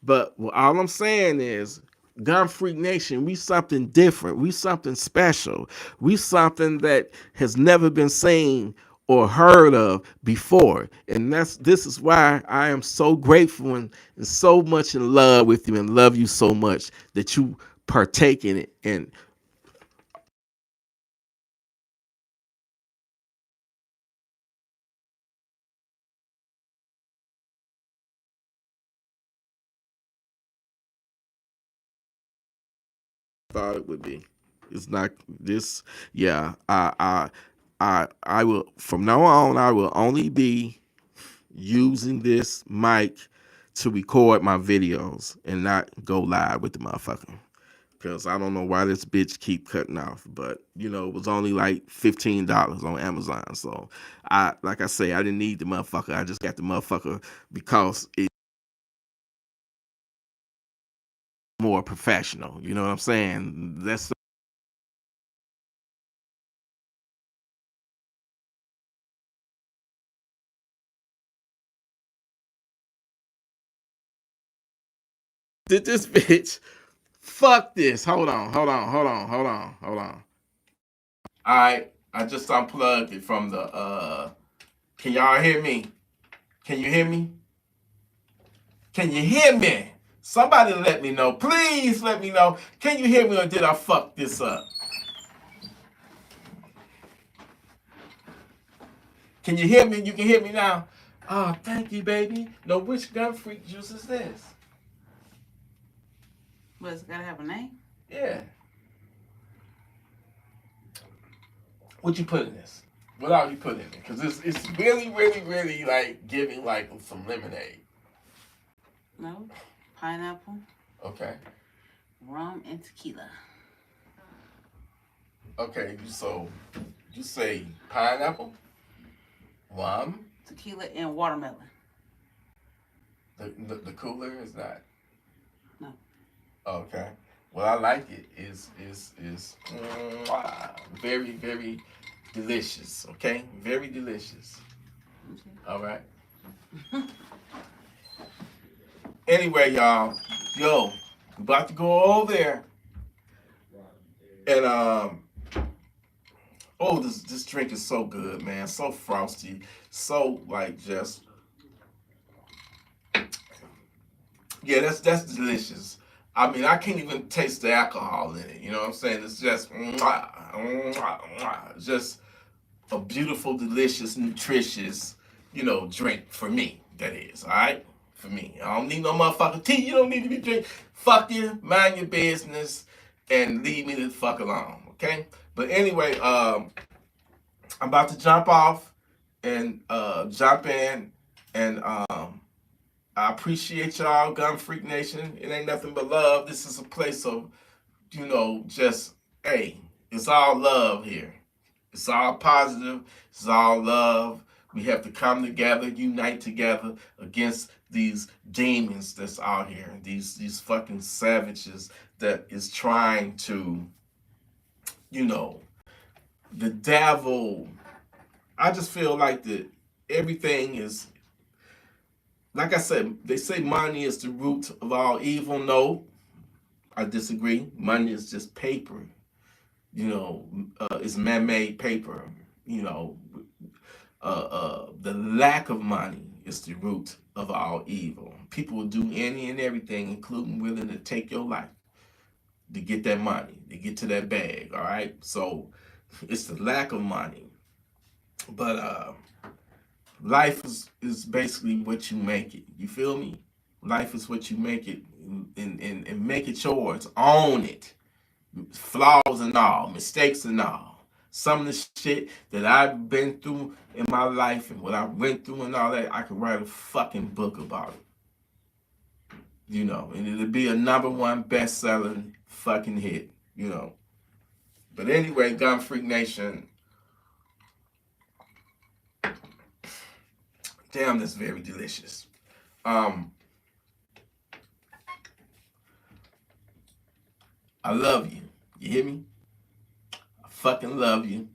but all I'm saying is, Gun Freak Nation, we something different. We something special. We something that has never been seen or heard of before. And this is why I am so grateful and so much in love with you and love you so much that you partake in it. And thought it would be. It's not this. Yeah, I will from now on. I will only be using this mic to record my videos and not go live with the motherfucker. Because I don't know why this bitch keep cutting off, but it was only like $15 on Amazon. So like I say, I didn't need the motherfucker. I just got the motherfucker because it's more professional. You know what I'm saying? That's did this bitch. Fuck this. Hold on, hold on, hold on, hold on, hold on. All right, I just unplugged it from the. Can y'all hear me? Can you hear me? Can you hear me? Somebody let me know. Please let me know. Can you hear me or did I fuck this up? Can you hear me? You can hear me now. Oh, thank you, baby. No, which gun freak juice is this? But it's gotta have a name. Yeah. What you put in this? What all you put in it? Because it's really, really, really like giving like some lemonade. No. Pineapple, Okay. rum, and tequila. Okay. So you say pineapple, rum. Tequila and watermelon. The cooler is not. No. Okay. Well, I like it. Is very very delicious. Okay, very delicious. Okay. All right. Anyway, y'all, yo, about to go over there and oh, this drink is so good, man. So frosty, so like just yeah, that's delicious. I mean, I can't even taste the alcohol in it. You know what I'm saying? It's just just a beautiful, delicious, nutritious, drink for me. That is, all right? For me. I don't need no motherfucking tea. You don't need to be drinking. Fuck you, mind your business, and leave me the fuck alone, okay? But anyway, I'm about to jump off and jump in, and I appreciate y'all, Gun Freak Nation. It ain't nothing but love. This is a place of, just, hey, it's all love here. It's all positive. It's all love. We have to come together, unite together against these demons that's out here. These fucking savages that is trying to, you know, the devil. I just feel like that everything is like I said, they say money is the root of all evil. No, I disagree. Money is just paper. It's man-made paper. You know, the lack of money is the root of all evil. People will do any and everything, including willing to take your life to get that money, to get to that bag. All right, so it's the lack of money But life is basically what you make it. You feel me? Life is what you make it, and make it yours. Own it, flaws and all, mistakes and all. Some of the shit that I've been through in my life and what I went through and all that, I could write a fucking book about it. And it'll be a number one best-selling fucking hit. But anyway, Gun Freak Nation, damn, that's very delicious. Um, I love you. You hear me? I fucking love you.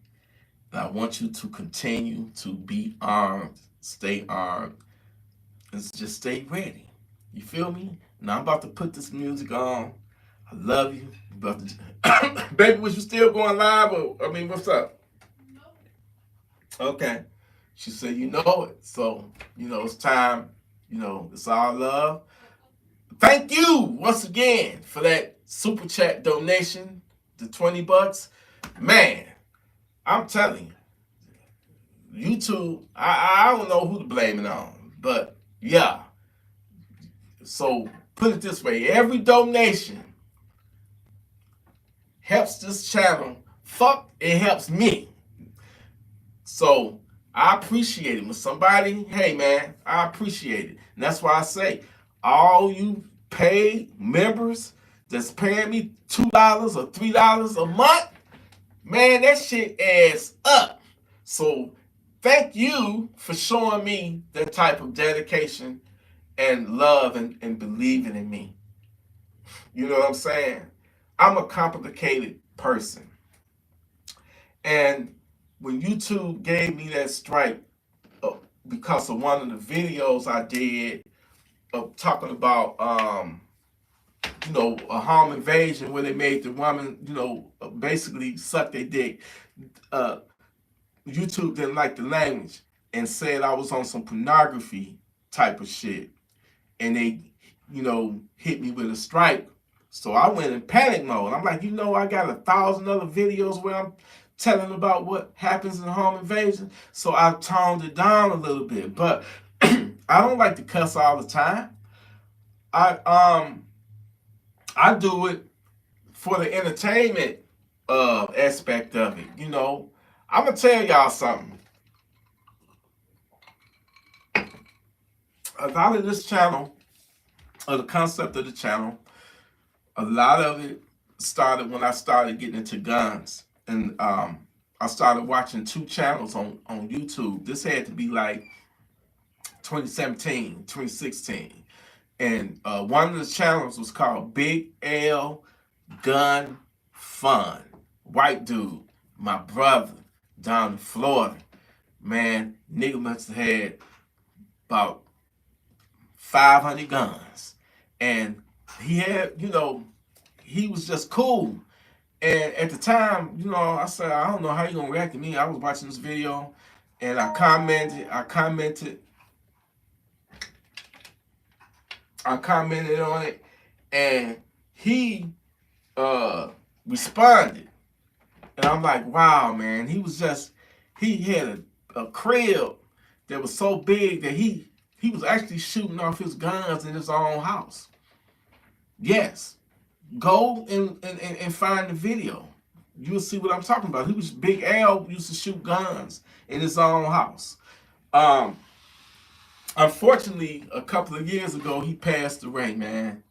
And I want you to continue to be armed, stay armed, and just stay ready. You feel me? Now I'm about to put this music on. I love you. About to... Baby, was you still going live? What's up? Okay. She said, you know it. So, it's time. It's all love. Thank you once again for that super chat donation, the $20. Man, I'm telling you, YouTube, I don't know who to blame it on, but yeah. So put it this way, every donation helps this channel. Fuck, it helps me. So I appreciate it. When somebody, hey man, I appreciate it. And that's why I say, all you paid members that's paying me $2 or $3 a month, man, that shit adds up. So thank you for showing me that type of dedication and love and believing in me. You know what I'm saying? I'm a complicated person. And when YouTube gave me that strike because of one of the videos I did of talking about, a home invasion where they made the woman, basically suck their dick. Uh, YouTube didn't like the language and said I was on some pornography type of shit. And they, hit me with a strike. So I went in panic mode. I'm like, I got 1,000 other videos where I'm telling about what happens in a home invasion. So I toned it down a little bit. But I don't like to cuss all the time. I do it for the entertainment aspect of it. I'm gonna tell y'all something. A lot of this channel, or the concept of the channel, a lot of it started when I started getting into guns. And I started watching 2 channels on YouTube. This had to be like 2017, 2016. And one of the channels was called Big L Gun Fun. White dude, my brother, down in Florida. Man, nigga must have had about 500 guns. And he had, he was just cool. And at the time, I said, I don't know how you gonna react to me. I was watching this video and I commented on it, and he responded. And I'm like, wow, man, he had a crib that was so big that he was actually shooting off his guns in his own house. Yes. Go and find the video. You'll see what I'm talking about. Big L used to shoot guns in his own house. Unfortunately, a couple of years ago, he passed away, man,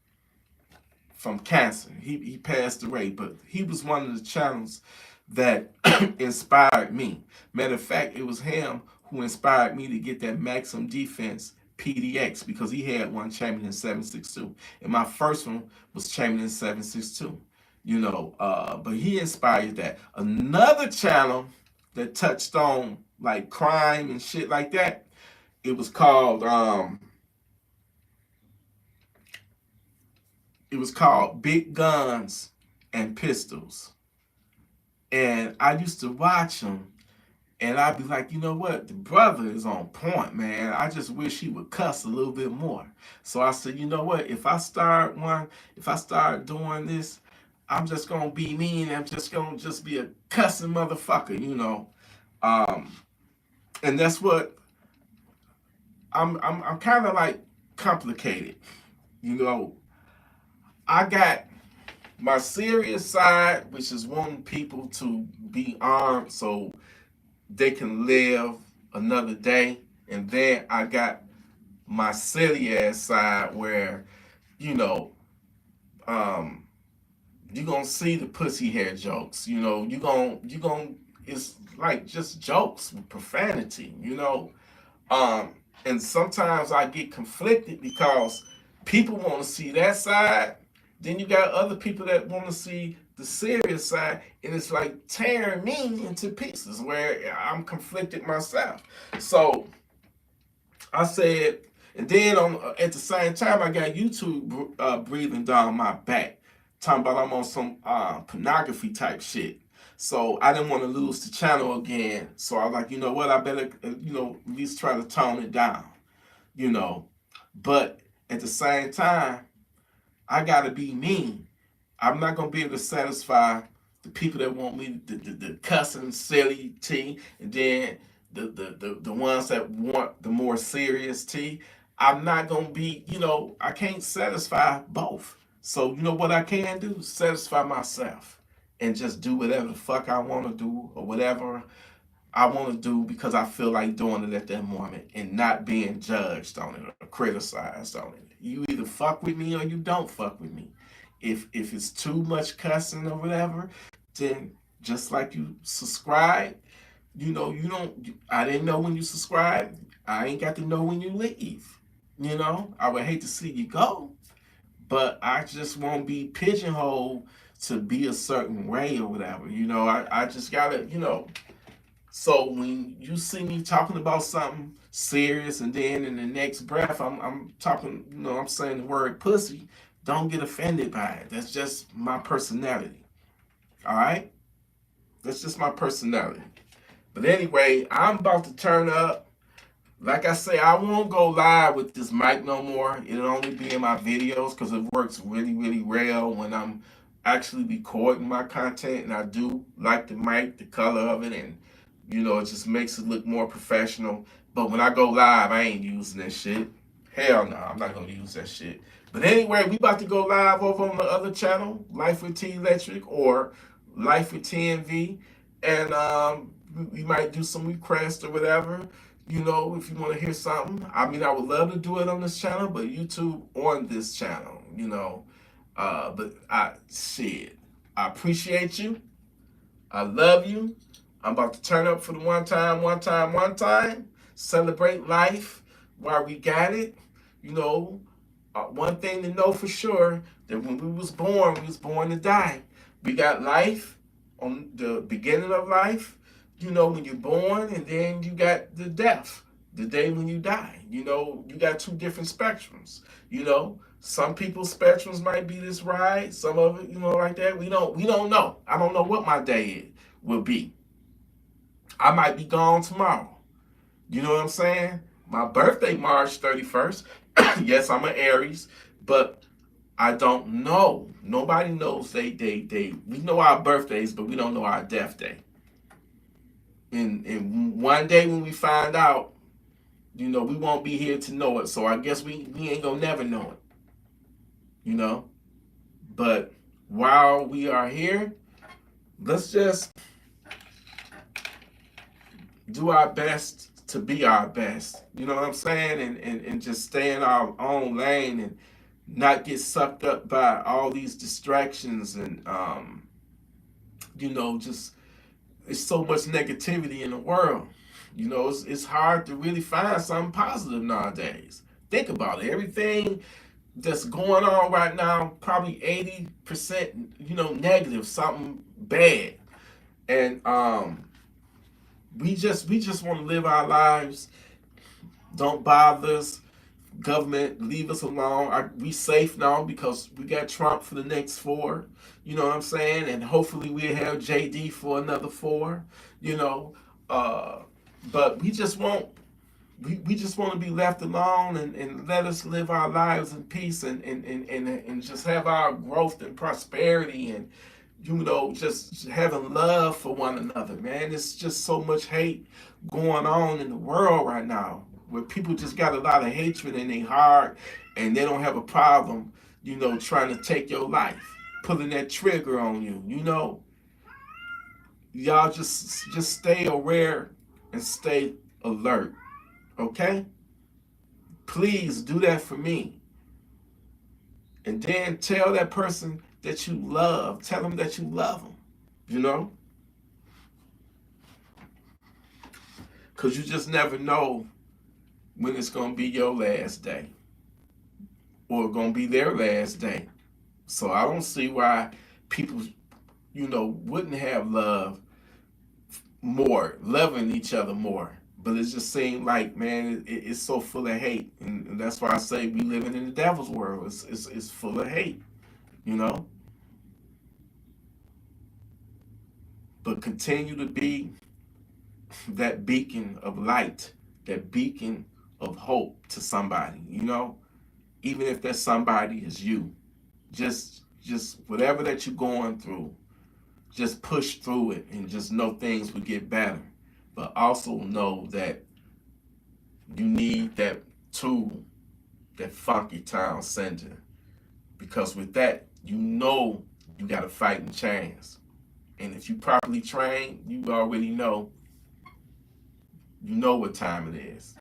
from cancer. He passed away, but he was one of the channels that inspired me. Matter of fact, it was him who inspired me to get that Maximum Defense PDX, because he had one Champion 762, and my first one was Champion 762. But he inspired that. Another channel that touched on like crime and shit like that, it was called Big Guns and Pistols. And I used to watch him, and I'd be like, you know what? The brother is on point, man. I just wish he would cuss a little bit more. So I said, you know what? If I start doing this, I'm just gonna be mean. I'm just gonna be a cussing motherfucker, And that's what I'm kind of like complicated. You know, I got my serious side, which is wanting people to be armed so they can live another day. And then I got my silly ass side where, you know, um, you gonna see the pussy hair jokes. You gonna it's like just jokes with profanity. Um, and sometimes I get conflicted because people want to see that side. Then you got other people that want to see the serious side, and it's like tearing me into pieces where I'm conflicted myself. So I said, and then at the same time, I got YouTube breathing down my back, talking about I'm on some pornography type shit. So I didn't want to lose the channel again. So I was like, you know what? I better, at least try to tone it down, you know. But at the same time, I gotta be me. I'm not gonna be able to satisfy the people that want me the cussing silly tea, and then the ones that want the more serious tea. I'm not gonna be, I can't satisfy both. So you know what I can do? Satisfy myself and just do whatever the fuck I want to do or whatever I want to do because I feel like doing it at that moment and not being judged on it or criticized on it. You either fuck with me or you don't fuck with me. If it's too much cussing or whatever, then just like you subscribe, you don't. I didn't know when you subscribe. I ain't got to know when you leave. I would hate to see you go, but I just won't be pigeonholed to be a certain way or whatever. I just gotta, so when you see me talking about something serious and then in the next breath I'm talking, I'm saying the word pussy, don't get offended by it. That's just my personality. All right? That's just my personality. But anyway, I'm about to turn up. Like I say, I won't go live with this mic no more. It'll only be in my videos because it works really, really well when I'm actually recording my content. And I do like the mic, the color of it, and it just makes it look more professional. But when I go live, I ain't using that shit. Hell no, I'm not gonna use that shit. But anyway, we about to go live over on the other channel, Life with T Electric or Life with TNV, and we might do some requests or whatever. If you want to hear something, I mean, I would love to do it on this channel, but YouTube on this channel. But I appreciate you. I love you. I'm about to turn up for the one time. Celebrate life while we got it. One thing to know for sure that when we was born to die. We got life on the beginning of life, when you're born, and then you got the death, the day when you die. You got two different spectrums. Some people's spectrums might be this ride, some of it, like that. We don't know. I don't know what my day will be. I might be gone tomorrow. You know what I'm saying? My birthday, March 31st. Yes, I'm an Aries, but I don't know. Nobody knows we know our birthdays, but we don't know our death day. And one day when we find out, we won't be here to know it. So I guess we ain't gonna never know it. But while we are here, let's just do our best to be our best. You know what I'm saying? And just stay in our own lane and not get sucked up by all these distractions and just it's so much negativity in the world. It's hard to really find something positive nowadays. Think about it. Everything that's going on right now, probably 80%, negative, something bad. And we just want to live our lives. Don't bother us. Government, leave us alone. We safe now because we got Trump for the next 4. You know what I'm saying? And hopefully we'll have JD for another 4. But we just want to be left alone and let us live our lives in peace and just have our growth and prosperity and just having love for one another, man. It's just so much hate going on in the world right now, where people just got a lot of hatred in their heart, and they don't have a problem, trying to take your life, pulling that trigger on you. Y'all just stay aware and stay alert, okay? Please do that for me. And then tell that person that you love. Tell them that you love them, you know? Because you just never know when it's going to be your last day or going to be their last day. So I don't see why people, wouldn't have love more, loving each other more. But it just seemed like, man, it's so full of hate. And that's why I say we living in the devil's world. It's full of hate, you know? But continue to be that beacon of light, that beacon of hope to somebody, even if that somebody is you. Just whatever that you're going through, just push through it and just know things will get better. But also know that you need that tool, that funky town center. Because with that, you got a fighting chance. And if you properly train, you already know. You know what time it is.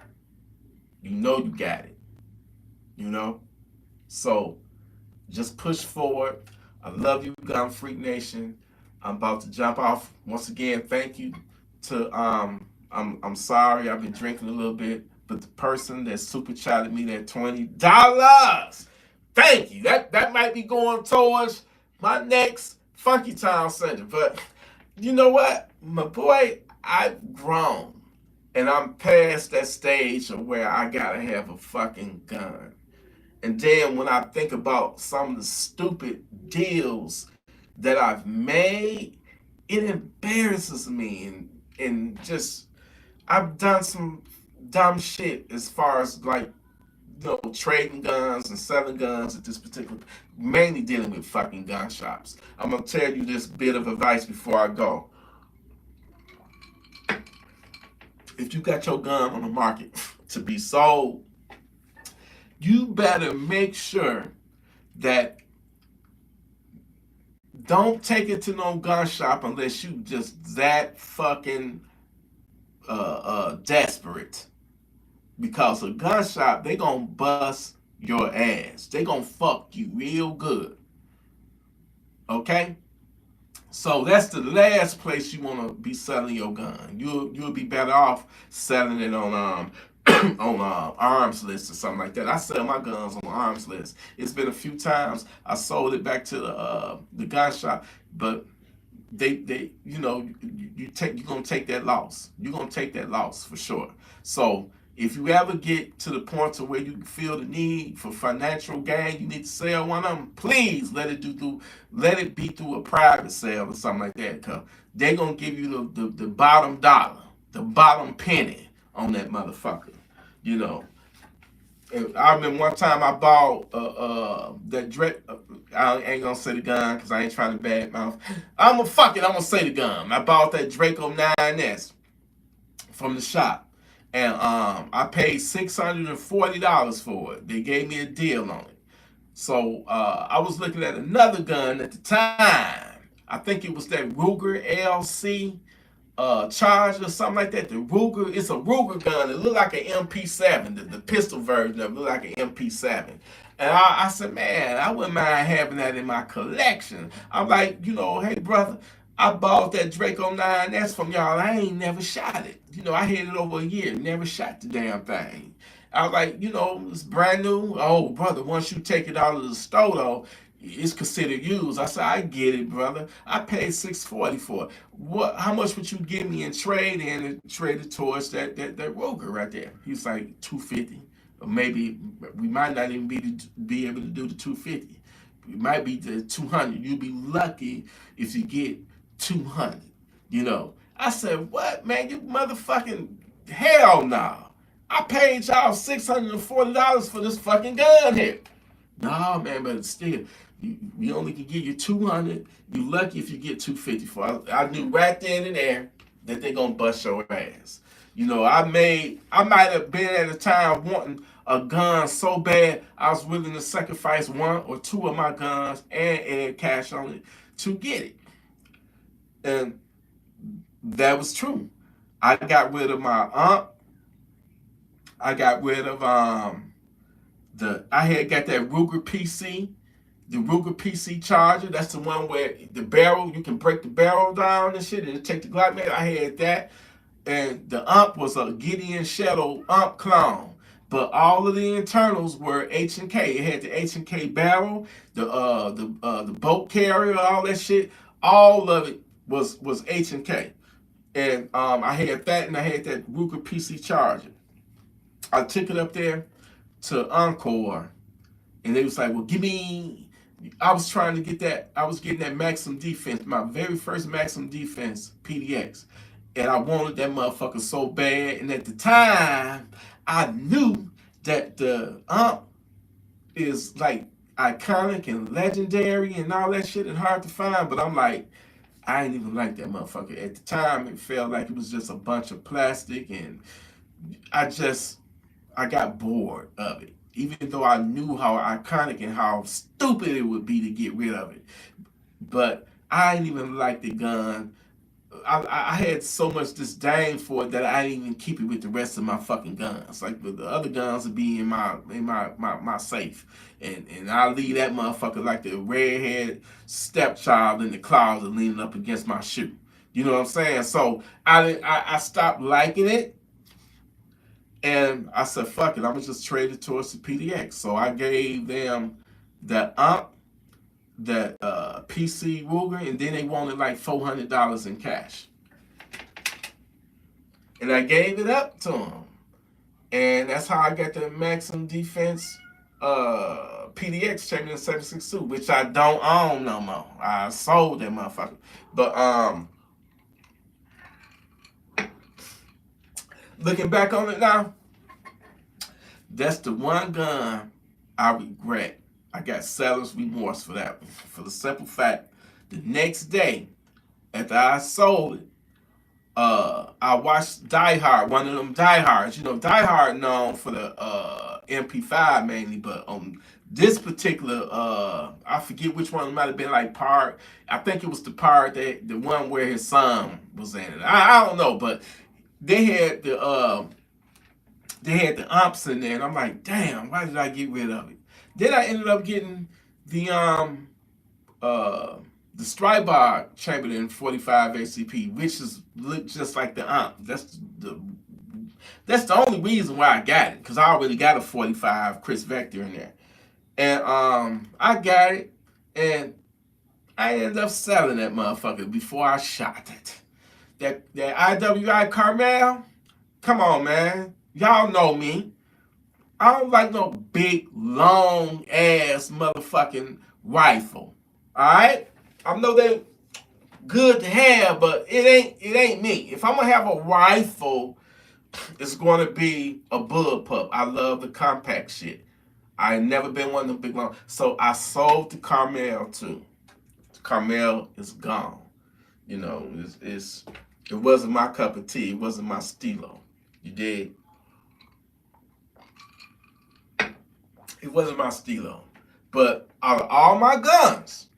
You know you got it. So just push forward. I love you, Gun Freak Nation. I'm about to jump off. Once again, thank you to I'm sorry I've been drinking a little bit, but the person that super chatted me that $20, thank you. That might be going towards my next Funky Town Center. But you know what? My boy, I've grown. And I'm past that stage of where I gotta have a fucking gun. And then when I think about some of the stupid deals that I've made, it embarrasses me. And just, I've done some dumb shit as far as like, trading guns and selling guns at this particular, mainly dealing with fucking gun shops. I'm gonna tell you this bit of advice before I go. If you got your gun on the market to be sold, you better make sure that don't take it to no gun shop unless you just that fucking desperate. Because a gun shop, they gonna bust your ass. They gonna fuck you real good. Okay? So that's the last place you want to be selling your gun. You'll be better off selling it on on arms list or something like that. I sell my guns on arms list. It's been a few times I sold it back to the gun shop, but they you're gonna take that loss. You're gonna take that loss for sure. So if you ever get to the point to where you feel the need for financial gain, you need to sell one of them. Please let it be through a private sale or something like that, cause they're gonna give you the bottom dollar, the bottom penny on that motherfucker. You know. I remember one time I bought that Drake. I ain't gonna say the gun because I ain't trying to badmouth. I'm gonna say the gun. I bought that Draco 9S from the shop, and I paid $640 for it. They gave me a deal on it. So I was looking at another gun at the time. I think it was that Ruger LC charge or something like that. The Ruger, it's a Ruger gun. It looked like an MP7. The pistol version of it looked like an MP7. And I said, man, I wouldn't mind having that in my collection. I'm like, hey brother, I bought that Draco 9S from y'all. I ain't never shot it. I had it over a year, never shot the damn thing. I was like, it's brand new. Oh, brother, once you take it out of the store, though, it's considered used. I said, I get it, brother. I paid $640 for it. What? How much would you give me in trade? And it traded towards that Ruger right there. He's like $250, or maybe we might not even be able to do the $250. It might be the $200. You'll be lucky if you get $200. I said, what, man? You motherfucking hell no. I paid y'all $640 for this fucking gun here. No, man, but still, We only can give you 200. You lucky if you get 250 for it. I knew right then and there that they gonna bust your ass. You know, I might have been at a time wanting a gun so bad I was willing to sacrifice one or two of my guns and add cash on it to get it. And that was true. I got rid of my aunt. I got rid of I had got that Ruger PC, the Ruger PC Charger. That's the one where the barrel, you can break the barrel down and shit and take the Glock man. I had that. And the ump was a Gideon Shadow ump clone. But all of the internals were H&K. It had the H&K barrel, the boat carrier, all that shit. All of it was H&K. And I had that, and I had that Ruger PC Charger. I took it up there to Encore, and they was like, well, give me, I was trying to get that, I was getting that Maximum Defense, my very first Maximum Defense PDX, and I wanted that motherfucker so bad, and at the time, I knew that the is like iconic and legendary and all that shit and hard to find, but I'm like, I ain't even like that motherfucker. At the time, it felt like it was just a bunch of plastic, and I got bored of it. Even though I knew how iconic and how stupid it would be to get rid of it. But I didn't even like the gun. I had so much disdain for it that I didn't even keep it with the rest of my fucking guns. Like the other guns would be in my safe. And I leave that motherfucker like the redhead stepchild in the closet leaning up against my shoe. You know what I'm saying? So I stopped liking it. And I said, fuck it, I'm gonna just trade it towards the PDX. So I gave them the that PC Ruger, and then they wanted like $400 in cash. And I gave it up to them. And that's how I got the Maximum Defense PDX Champion 762, which I don't own no more. I sold that motherfucker. But looking back on it now, that's the one gun I regret. I got seller's remorse for that one. For the simple fact, the next day after I sold it, I watched Die Hard, one of them Die Hards. You know, Die Hard known for the MP5 mainly, but on this particular, I forget which one, it might have been like part. I think it was the part that the one where his son was in it. I don't know, but they had the umps in there, and I'm like, damn, why did I get rid of it? Then I ended up getting the Strybog Chamberlain 45 ACP, which is look just like the ump. That's the only reason why I got it, because I already got a 45 Chris Vector in there, and I got it, and I ended up selling that motherfucker before I shot it. That IWI Carmel, come on, man. Y'all know me. I don't like no big, long ass motherfucking rifle. Alright? I know they're good to have, but it ain't me. If I'm gonna have a rifle, it's gonna be a bullpup. I love the compact shit. I ain't never been one of them big long. So I sold the Carmel too. The Carmel is gone. You know, it wasn't my cup of tea. It wasn't my stilo. You did. It wasn't my stilo. But out of all my guns,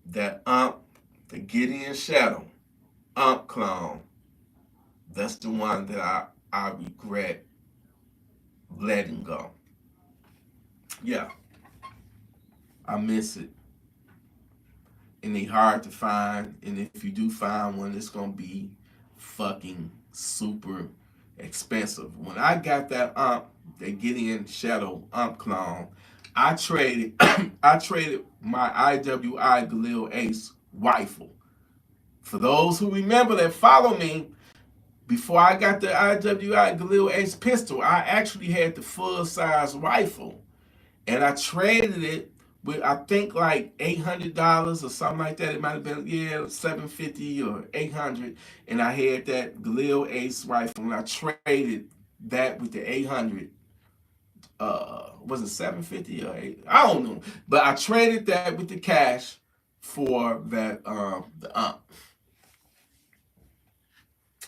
that the Gideon Shadow clone, that's the one that I regret letting go. Yeah, I miss it. And they hard to find. And if you do find one, it's gonna be fucking super expensive. When I got that Gideon Shadow clone, I traded I traded my IWI Galil Ace rifle. For those who remember that follow me, before I got the IWI Galil Ace pistol, I actually had the full size rifle, and I traded it with I think like $800 or something like that. It might have been $750 or $800, and I had that Galil Ace rifle, and I traded that with the $800 Was it 750 or 8? I don't know. But I traded that with the cash for that the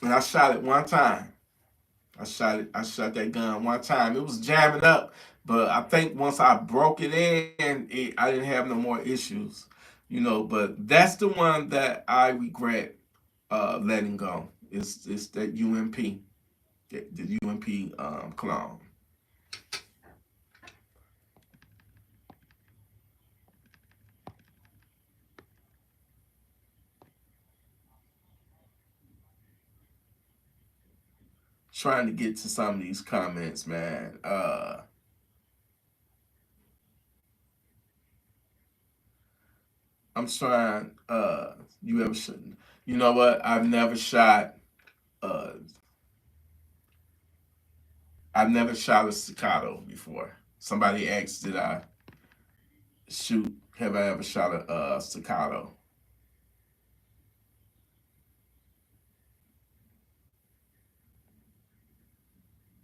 and I shot it one time. I shot that gun one time. It was jamming up, but I think once I broke it in, I didn't have no more issues, But that's the one that I regret letting go. It's that UMP, the UMP clone. Trying to get to some of these comments, man. I'm trying. You ever shot? You know what? I've never shot. Uh, I've never shot a staccato before. Somebody asked, did I shoot? Have I ever shot a staccato?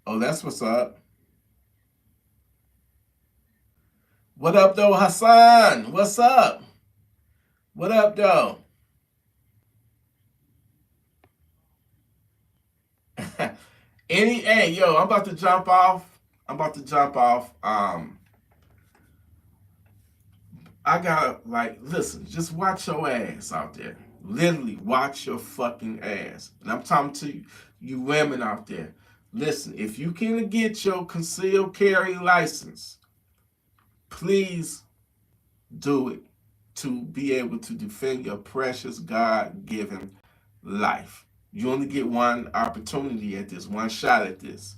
Oh, that's what's up. What up, though, Hassan? What's up? What up, though? Hey, yo, I'm about to jump off. I'm about to jump off. I gotta listen. Just watch your ass out there. Literally, watch your fucking ass. And I'm talking to you women out there. Listen, if you can get your concealed carry license, please do it to be able to defend your precious God-given life. You only get one opportunity at this, one shot at this.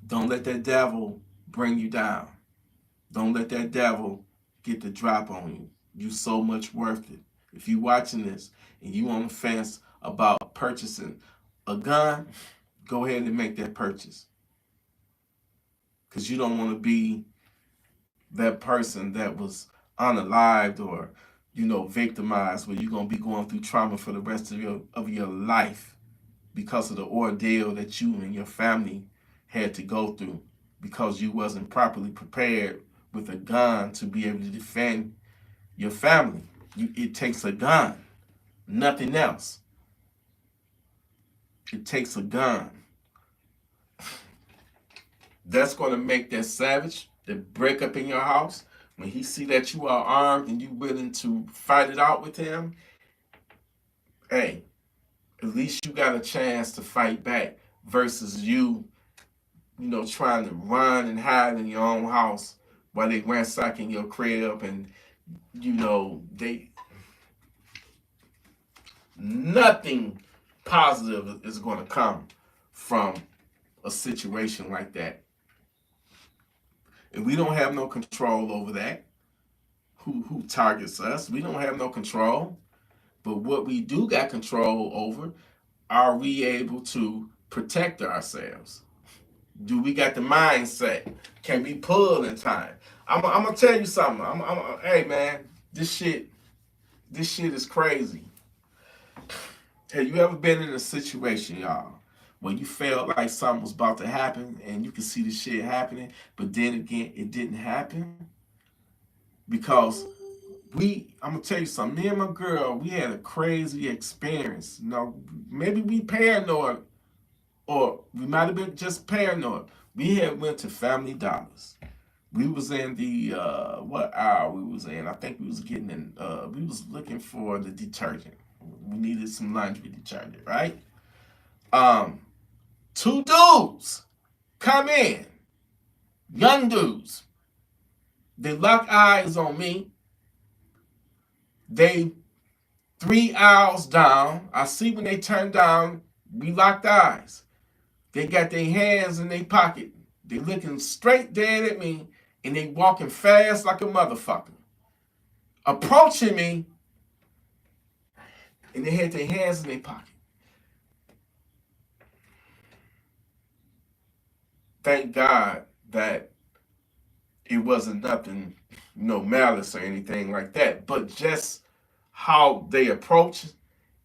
Don't let that devil bring you down. Don't let that devil get the drop on you. You so much worth it. If you watching this and you on the fence about purchasing a gun, go ahead and make that purchase. Because you don't want to be that person that was unalived or, victimized, where you're gonna be going through trauma for the rest of your life because of the ordeal that you and your family had to go through because you wasn't properly prepared with a gun to be able to defend your family. It takes a gun, nothing else. It takes a gun. That's going to make that savage that break up in your house, when he see that you are armed and you willing to fight it out with him, hey, at least you got a chance to fight back versus trying to run and hide in your own house while they ransacking your crib and, they nothing positive is going to come from a situation like that. And we don't have no control over that. Who targets us? We don't have no control. But what we do got control over, are we able to protect ourselves? Do we got the mindset? Can we pull in time? I'm gonna tell you something. Hey man, this shit is crazy. Have you ever been in a situation, y'all, when you felt like something was about to happen and you could see the shit happening, but then again, it didn't happen? Because I'm gonna tell you something. Me and my girl, we had a crazy experience. Maybe we paranoid, or we might have been just paranoid. We had went to Family Dollars. We was in the what aisle we was in? I think we was getting in. We was looking for the detergent. We needed some laundry detergent, right? Um, Two dudes come in, young dudes. They lock eyes on me. They 3 aisles down. I see when they turn down, we locked eyes. They got their hands in their pocket. They looking straight dead at me, and they walking fast like a motherfucker. Approaching me, and they had their hands in their pocket. Thank God that it wasn't nothing, no malice or anything like that, but just how they approached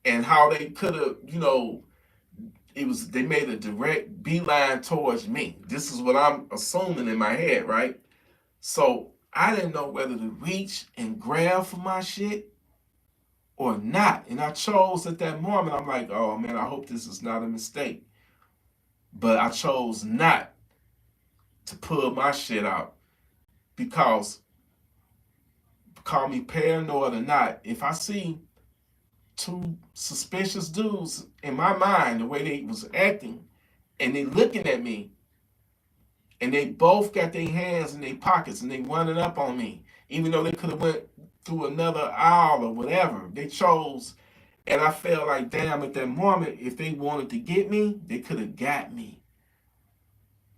and how they could have, they made a direct beeline towards me. This is what I'm assuming in my head, right? So I didn't know whether to reach and grab for my shit or not. And I chose at that moment, I'm like, oh man, I hope this is not a mistake. But I chose not to pull my shit out because, call me paranoid or not, if I see two suspicious dudes in my mind, the way they was acting, and they looking at me, and they both got their hands in their pockets and they running up on me, even though they could have went through another aisle or whatever. They chose, and I felt like, damn, at that moment, if they wanted to get me, they could have got me.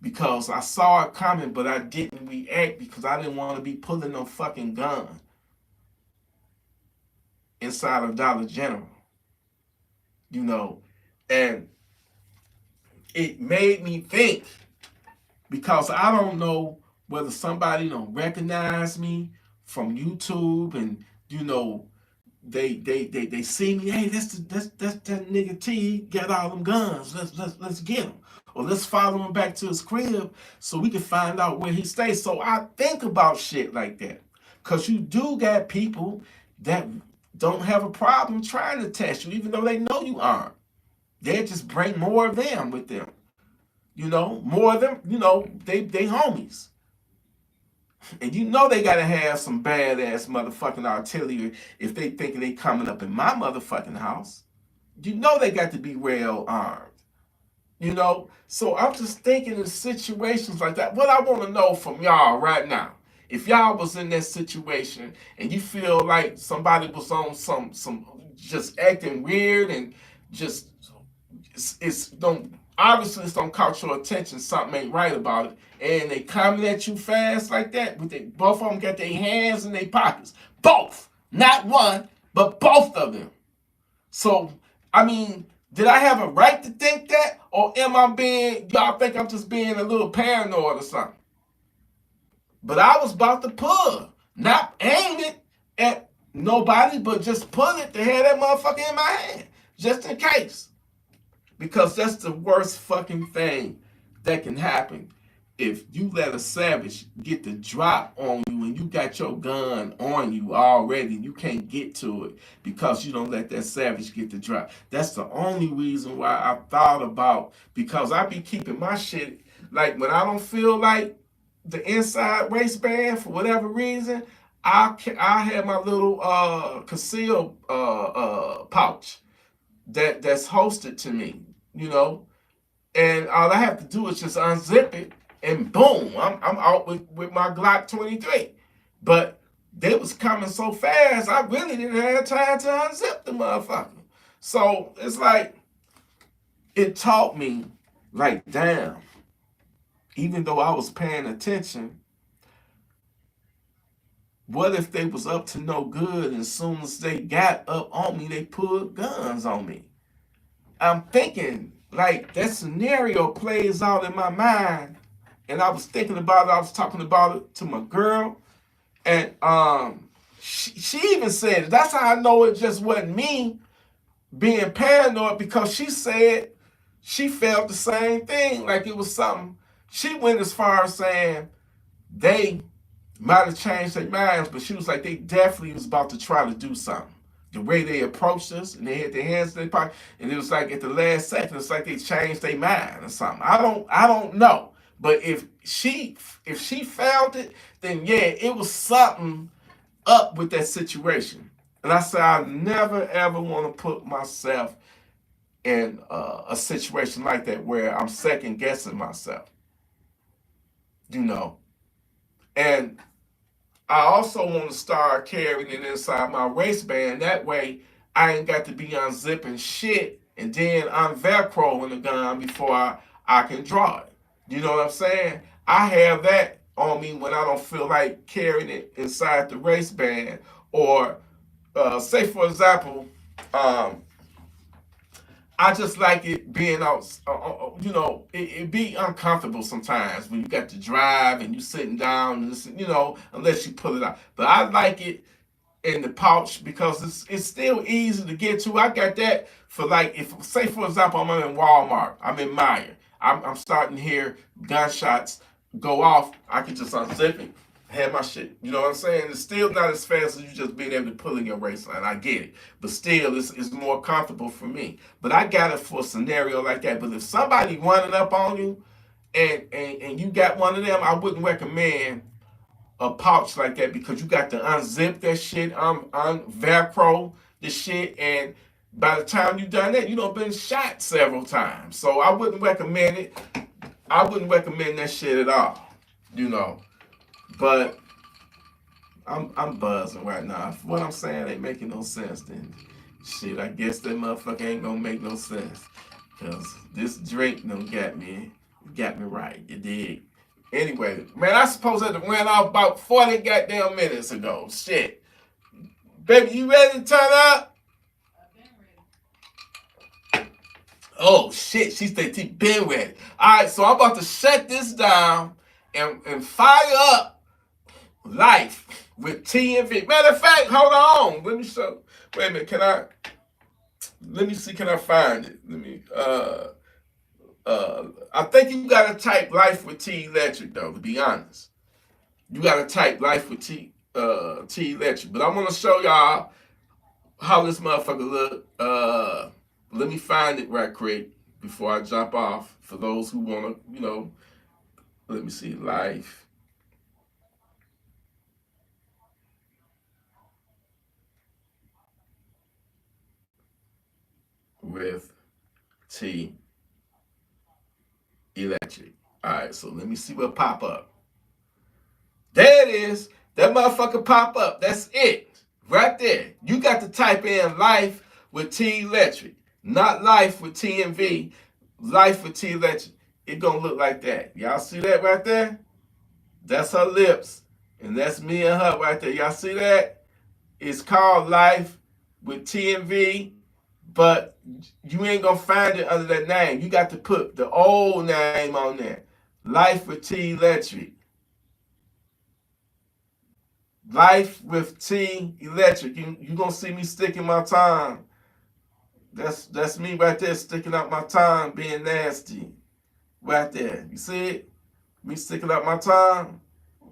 Because I saw it coming, but I didn't react because I didn't want to be pulling no fucking gun inside of Dollar General, you know. And it made me think, because I don't know whether somebody don't recognize me from YouTube, and you know they see me. Hey, that's that nigga T got all them guns. Let's get him, or let's follow him back to his crib so we can find out where he stays. So I think about shit like that, cause you do got people that don't have a problem trying to test you, even though they know you aren't. They just bring more of them with them. You know, more of them, you know, they homies. And you know they gotta have some badass motherfucking artillery if they thinking they coming up in my motherfucking house. You know they got to be well armed. You know? So I'm just thinking in situations like that. What I want to know from y'all right now, if y'all was in that situation and you feel like somebody was on some just acting weird and just it's don't obviously it's don't caught your attention, something ain't right about it, and they coming at you fast like that, with they both of them got their hands in their pockets, both, not one, but both of them. So I mean, did I have a right to think that, or am I being, y'all think I'm just being a little paranoid or something? But I was about to pull, not aim it at nobody, but just pull it to have that motherfucker in my hand, just in case. Because that's the worst fucking thing that can happen. If you let a savage get the drop on you and you got your gun on you already, you can't get to it because you don't let that savage get the drop. That's the only reason why I thought about, because I be keeping my shit, like when I don't feel like the inside waistband for whatever reason, I have my little conceal pouch that's hosted to me, you know, and all I have to do is just unzip it, and boom, I'm out with my Glock 23. But they was coming so fast, I really didn't have time to unzip the motherfucker. So it's like, it taught me, like, damn, even though I was paying attention, what if they was up to no good, and as soon as they got up on me, they pulled guns on me? I'm thinking, like, that scenario plays out in my mind, and I was thinking about it. I was talking about it to my girl, and she even said it. That's how I know it just wasn't me being paranoid, because she said she felt the same thing, like it was something. She went as far as saying they might have changed their minds, but she was like, they definitely was about to try to do something. The way they approached us, and they had their hands in their pocket, and it was like at the last second, it's like they changed their mind or something. I don't know. But if she felt it, then yeah, it was something up with that situation. And I said, I never ever want to put myself in a situation like that where I'm second guessing myself, you know. And I also want to start carrying it inside my waistband. That way, I ain't got to be unzipping shit and then unvelcroing the gun before I can draw it. You know what I'm saying? I have that on me when I don't feel like carrying it inside the waistband. Or, say, for example, um, I just like it being out, you know, it be uncomfortable sometimes when you got to drive and you sitting down and listen, you know, unless you pull it out. But I like it in the pouch because it's still easy to get to. I got that for like if say for example I'm in Walmart, I'm in Meijer, I'm starting to hear gunshots go off. I can just unzip it, have my shit. You know what I'm saying? It's still not as fast as you just being able to pull in your waistline. I get it, but still it's more comfortable for me. But I got it for a scenario like that. But if somebody running up on you and you got one of them, I wouldn't recommend a pouch like that because you got to unzip that shit, velcro the shit, and by the time you done that, you done been shot several times. So I wouldn't recommend it. I wouldn't recommend that shit at all. You know. But I'm buzzing right now. If what I'm saying ain't making no sense, then shit, I guess that motherfucker ain't gonna make no sense. Cause this drink done got me right. You dig? Anyway, man, I suppose that went off about 40 goddamn minutes ago. Shit. Baby, you ready to turn up? Oh shit, she said she been ready. Alright, so I'm about to shut this down and fire up life with T and V. Matter of fact, hold on. Let me show. Wait a minute, let me see, can I find it? I think you gotta type life with T Electric though, to be honest. You gotta type life with T Electric. But I'm gonna show y'all how this motherfucker look. Let me find it right quick before I jump off. For those who wanna, let me see, life with T Electric. Alright, so let me see what pop up. There it is. That motherfucker pop up. That's it. Right there. You got to type in life with T Electric. Not life with T and V. Life with T Electric. It gonna look like that. Y'all see that right there? That's her lips. And that's me and her right there. Y'all see that? It's called Life with T and V. But you ain't gonna find it under that name. You got to put the old name on there. Life with T Electric. Life with T Electric. You gonna see me sticking my tongue. That's me right there sticking out my tongue, being nasty. Right there. You see it? Me sticking out my tongue.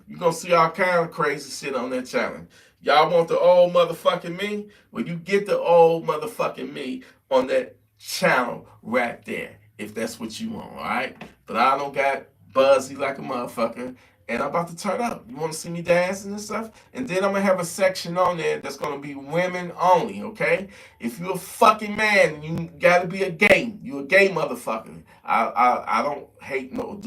You gonna see all kind of crazy shit on that challenge. Y'all want the old motherfucking me? Well, you get the old motherfucking me on that channel right there, if that's what you want, all right? But I don't got buzzy like a motherfucker, and I'm about to turn up. You want to see me dancing and stuff? And then I'm gonna have a section on there that's gonna be women only, okay? If you're a fucking man, you gotta be a gay. You a gay motherfucker. I don't hate no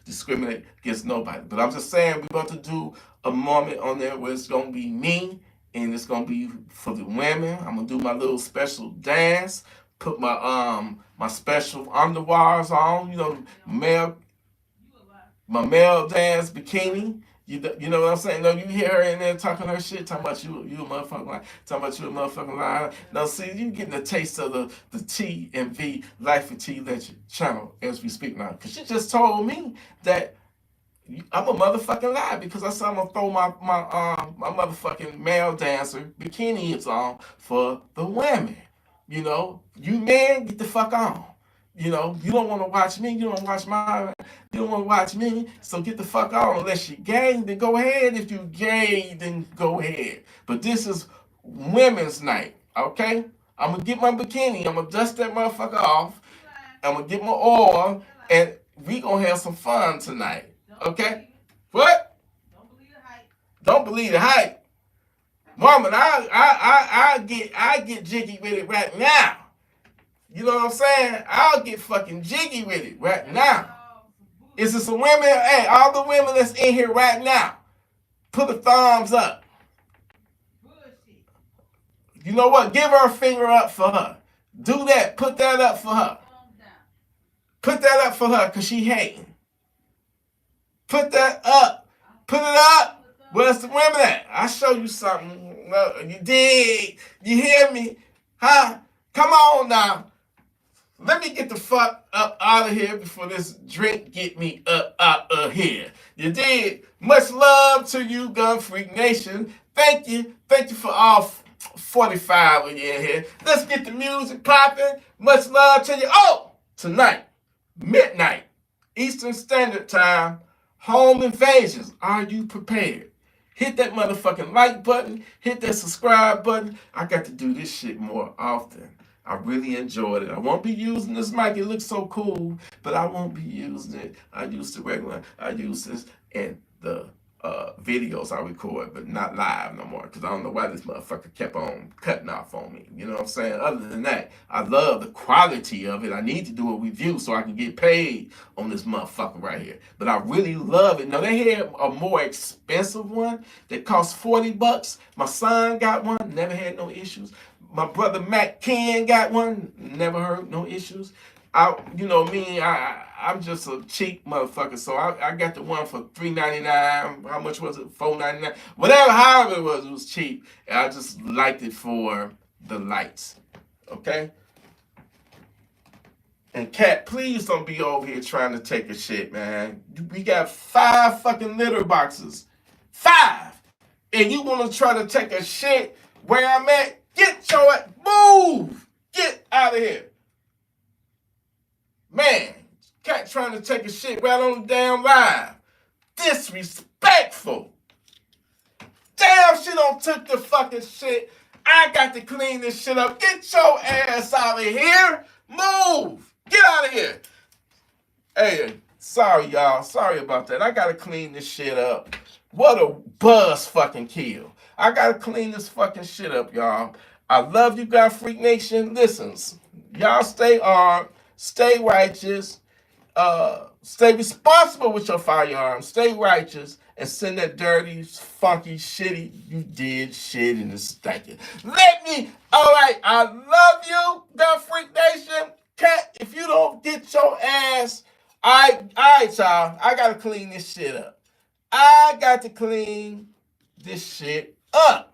discriminate against nobody, but I'm just saying we're about to do a moment on there where it's gonna be me and it's gonna be for the women. I'm gonna do my little special dance, put my special underwires on, male my male dance bikini. You know what I'm saying? No, you hear her in there talking her shit, talking about you a motherfucking lie, talking about you a motherfucking lie. Now, see, you getting a taste of the T and V Life and T Legend channel as we speak now. Because she just told me that I'm a motherfucking lie because I said I'm gonna throw my motherfucking male dancer bikinis on for the women. You men, get the fuck on. You don't want to watch me. You don't watch my. You don't want to watch me. So get the fuck on. Unless you gay, then go ahead. If you gay, then go ahead. But this is women's night, okay? I'm gonna get my bikini. I'm gonna dust that motherfucker off. I'm gonna get my oil, and we gonna have some fun tonight, okay? What? Don't believe the hype, woman. I get jiggy with it right now. You know what I'm saying? I'll get fucking jiggy with it right now. Is there some women? Hey, all the women that's in here right now, put a thumbs up. You know what? Give her a finger up for her. Do that. Put that up for her. Put that up for her because she hating. Put that up. Put it up. Where's the women at? I'll show you something. You dig? You hear me? Huh? Come on now. Let me get the fuck up out of here before this drink get me up out of here. You did. Much love to you, Gun Freak Nation. Thank you. Thank you for all 45 of you in here. Let's get the music popping. Much love to you. Oh, tonight, midnight, Eastern Standard Time, home invasions. Are you prepared? Hit that motherfucking like button. Hit that subscribe button. I got to do this shit more often. I really enjoyed it. I won't be using this mic. It looks so cool, but I won't be using it. I use the regular. I use this in the videos I record, but not live no more, because I don't know why this motherfucker kept on cutting off on me. You know what I'm saying? Other than that, I love the quality of it. I need to do a review so I can get paid on this motherfucker right here. But I really love it. Now, they had a more expensive one that cost $40. My son got one, never had no issues. My brother Matt Ken got one, never heard no issues. You know me, I'm just a cheap motherfucker, so I got the one for $3.99. How much was it? $4.99. Whatever, however it was cheap. And I just liked it for the lights. Okay? And Cat, please don't be over here trying to take a shit, man. We got 5 fucking litter boxes. 5! And you want to try to take a shit where I'm at? Get your ass, move! Get out of here. Man, Cat trying to take a shit right on the damn live. Disrespectful. Damn, she don't took the fucking shit. I got to clean this shit up. Get your ass out of here. Move. Get out of here. Hey, sorry, y'all. Sorry about that. I got to clean this shit up. What a buzz fucking kill. I got to clean this fucking shit up, y'all. I love you, God Freak Nation. Listen, y'all stay armed. Stay righteous, stay responsible with your firearms, stay righteous, and send that dirty, funky, shitty, you did shit and it's stinking. All right, I love you, God Freak Nation. Cat, if you don't get your ass, all right, y'all, I gotta clean this shit up. I got to clean this shit up.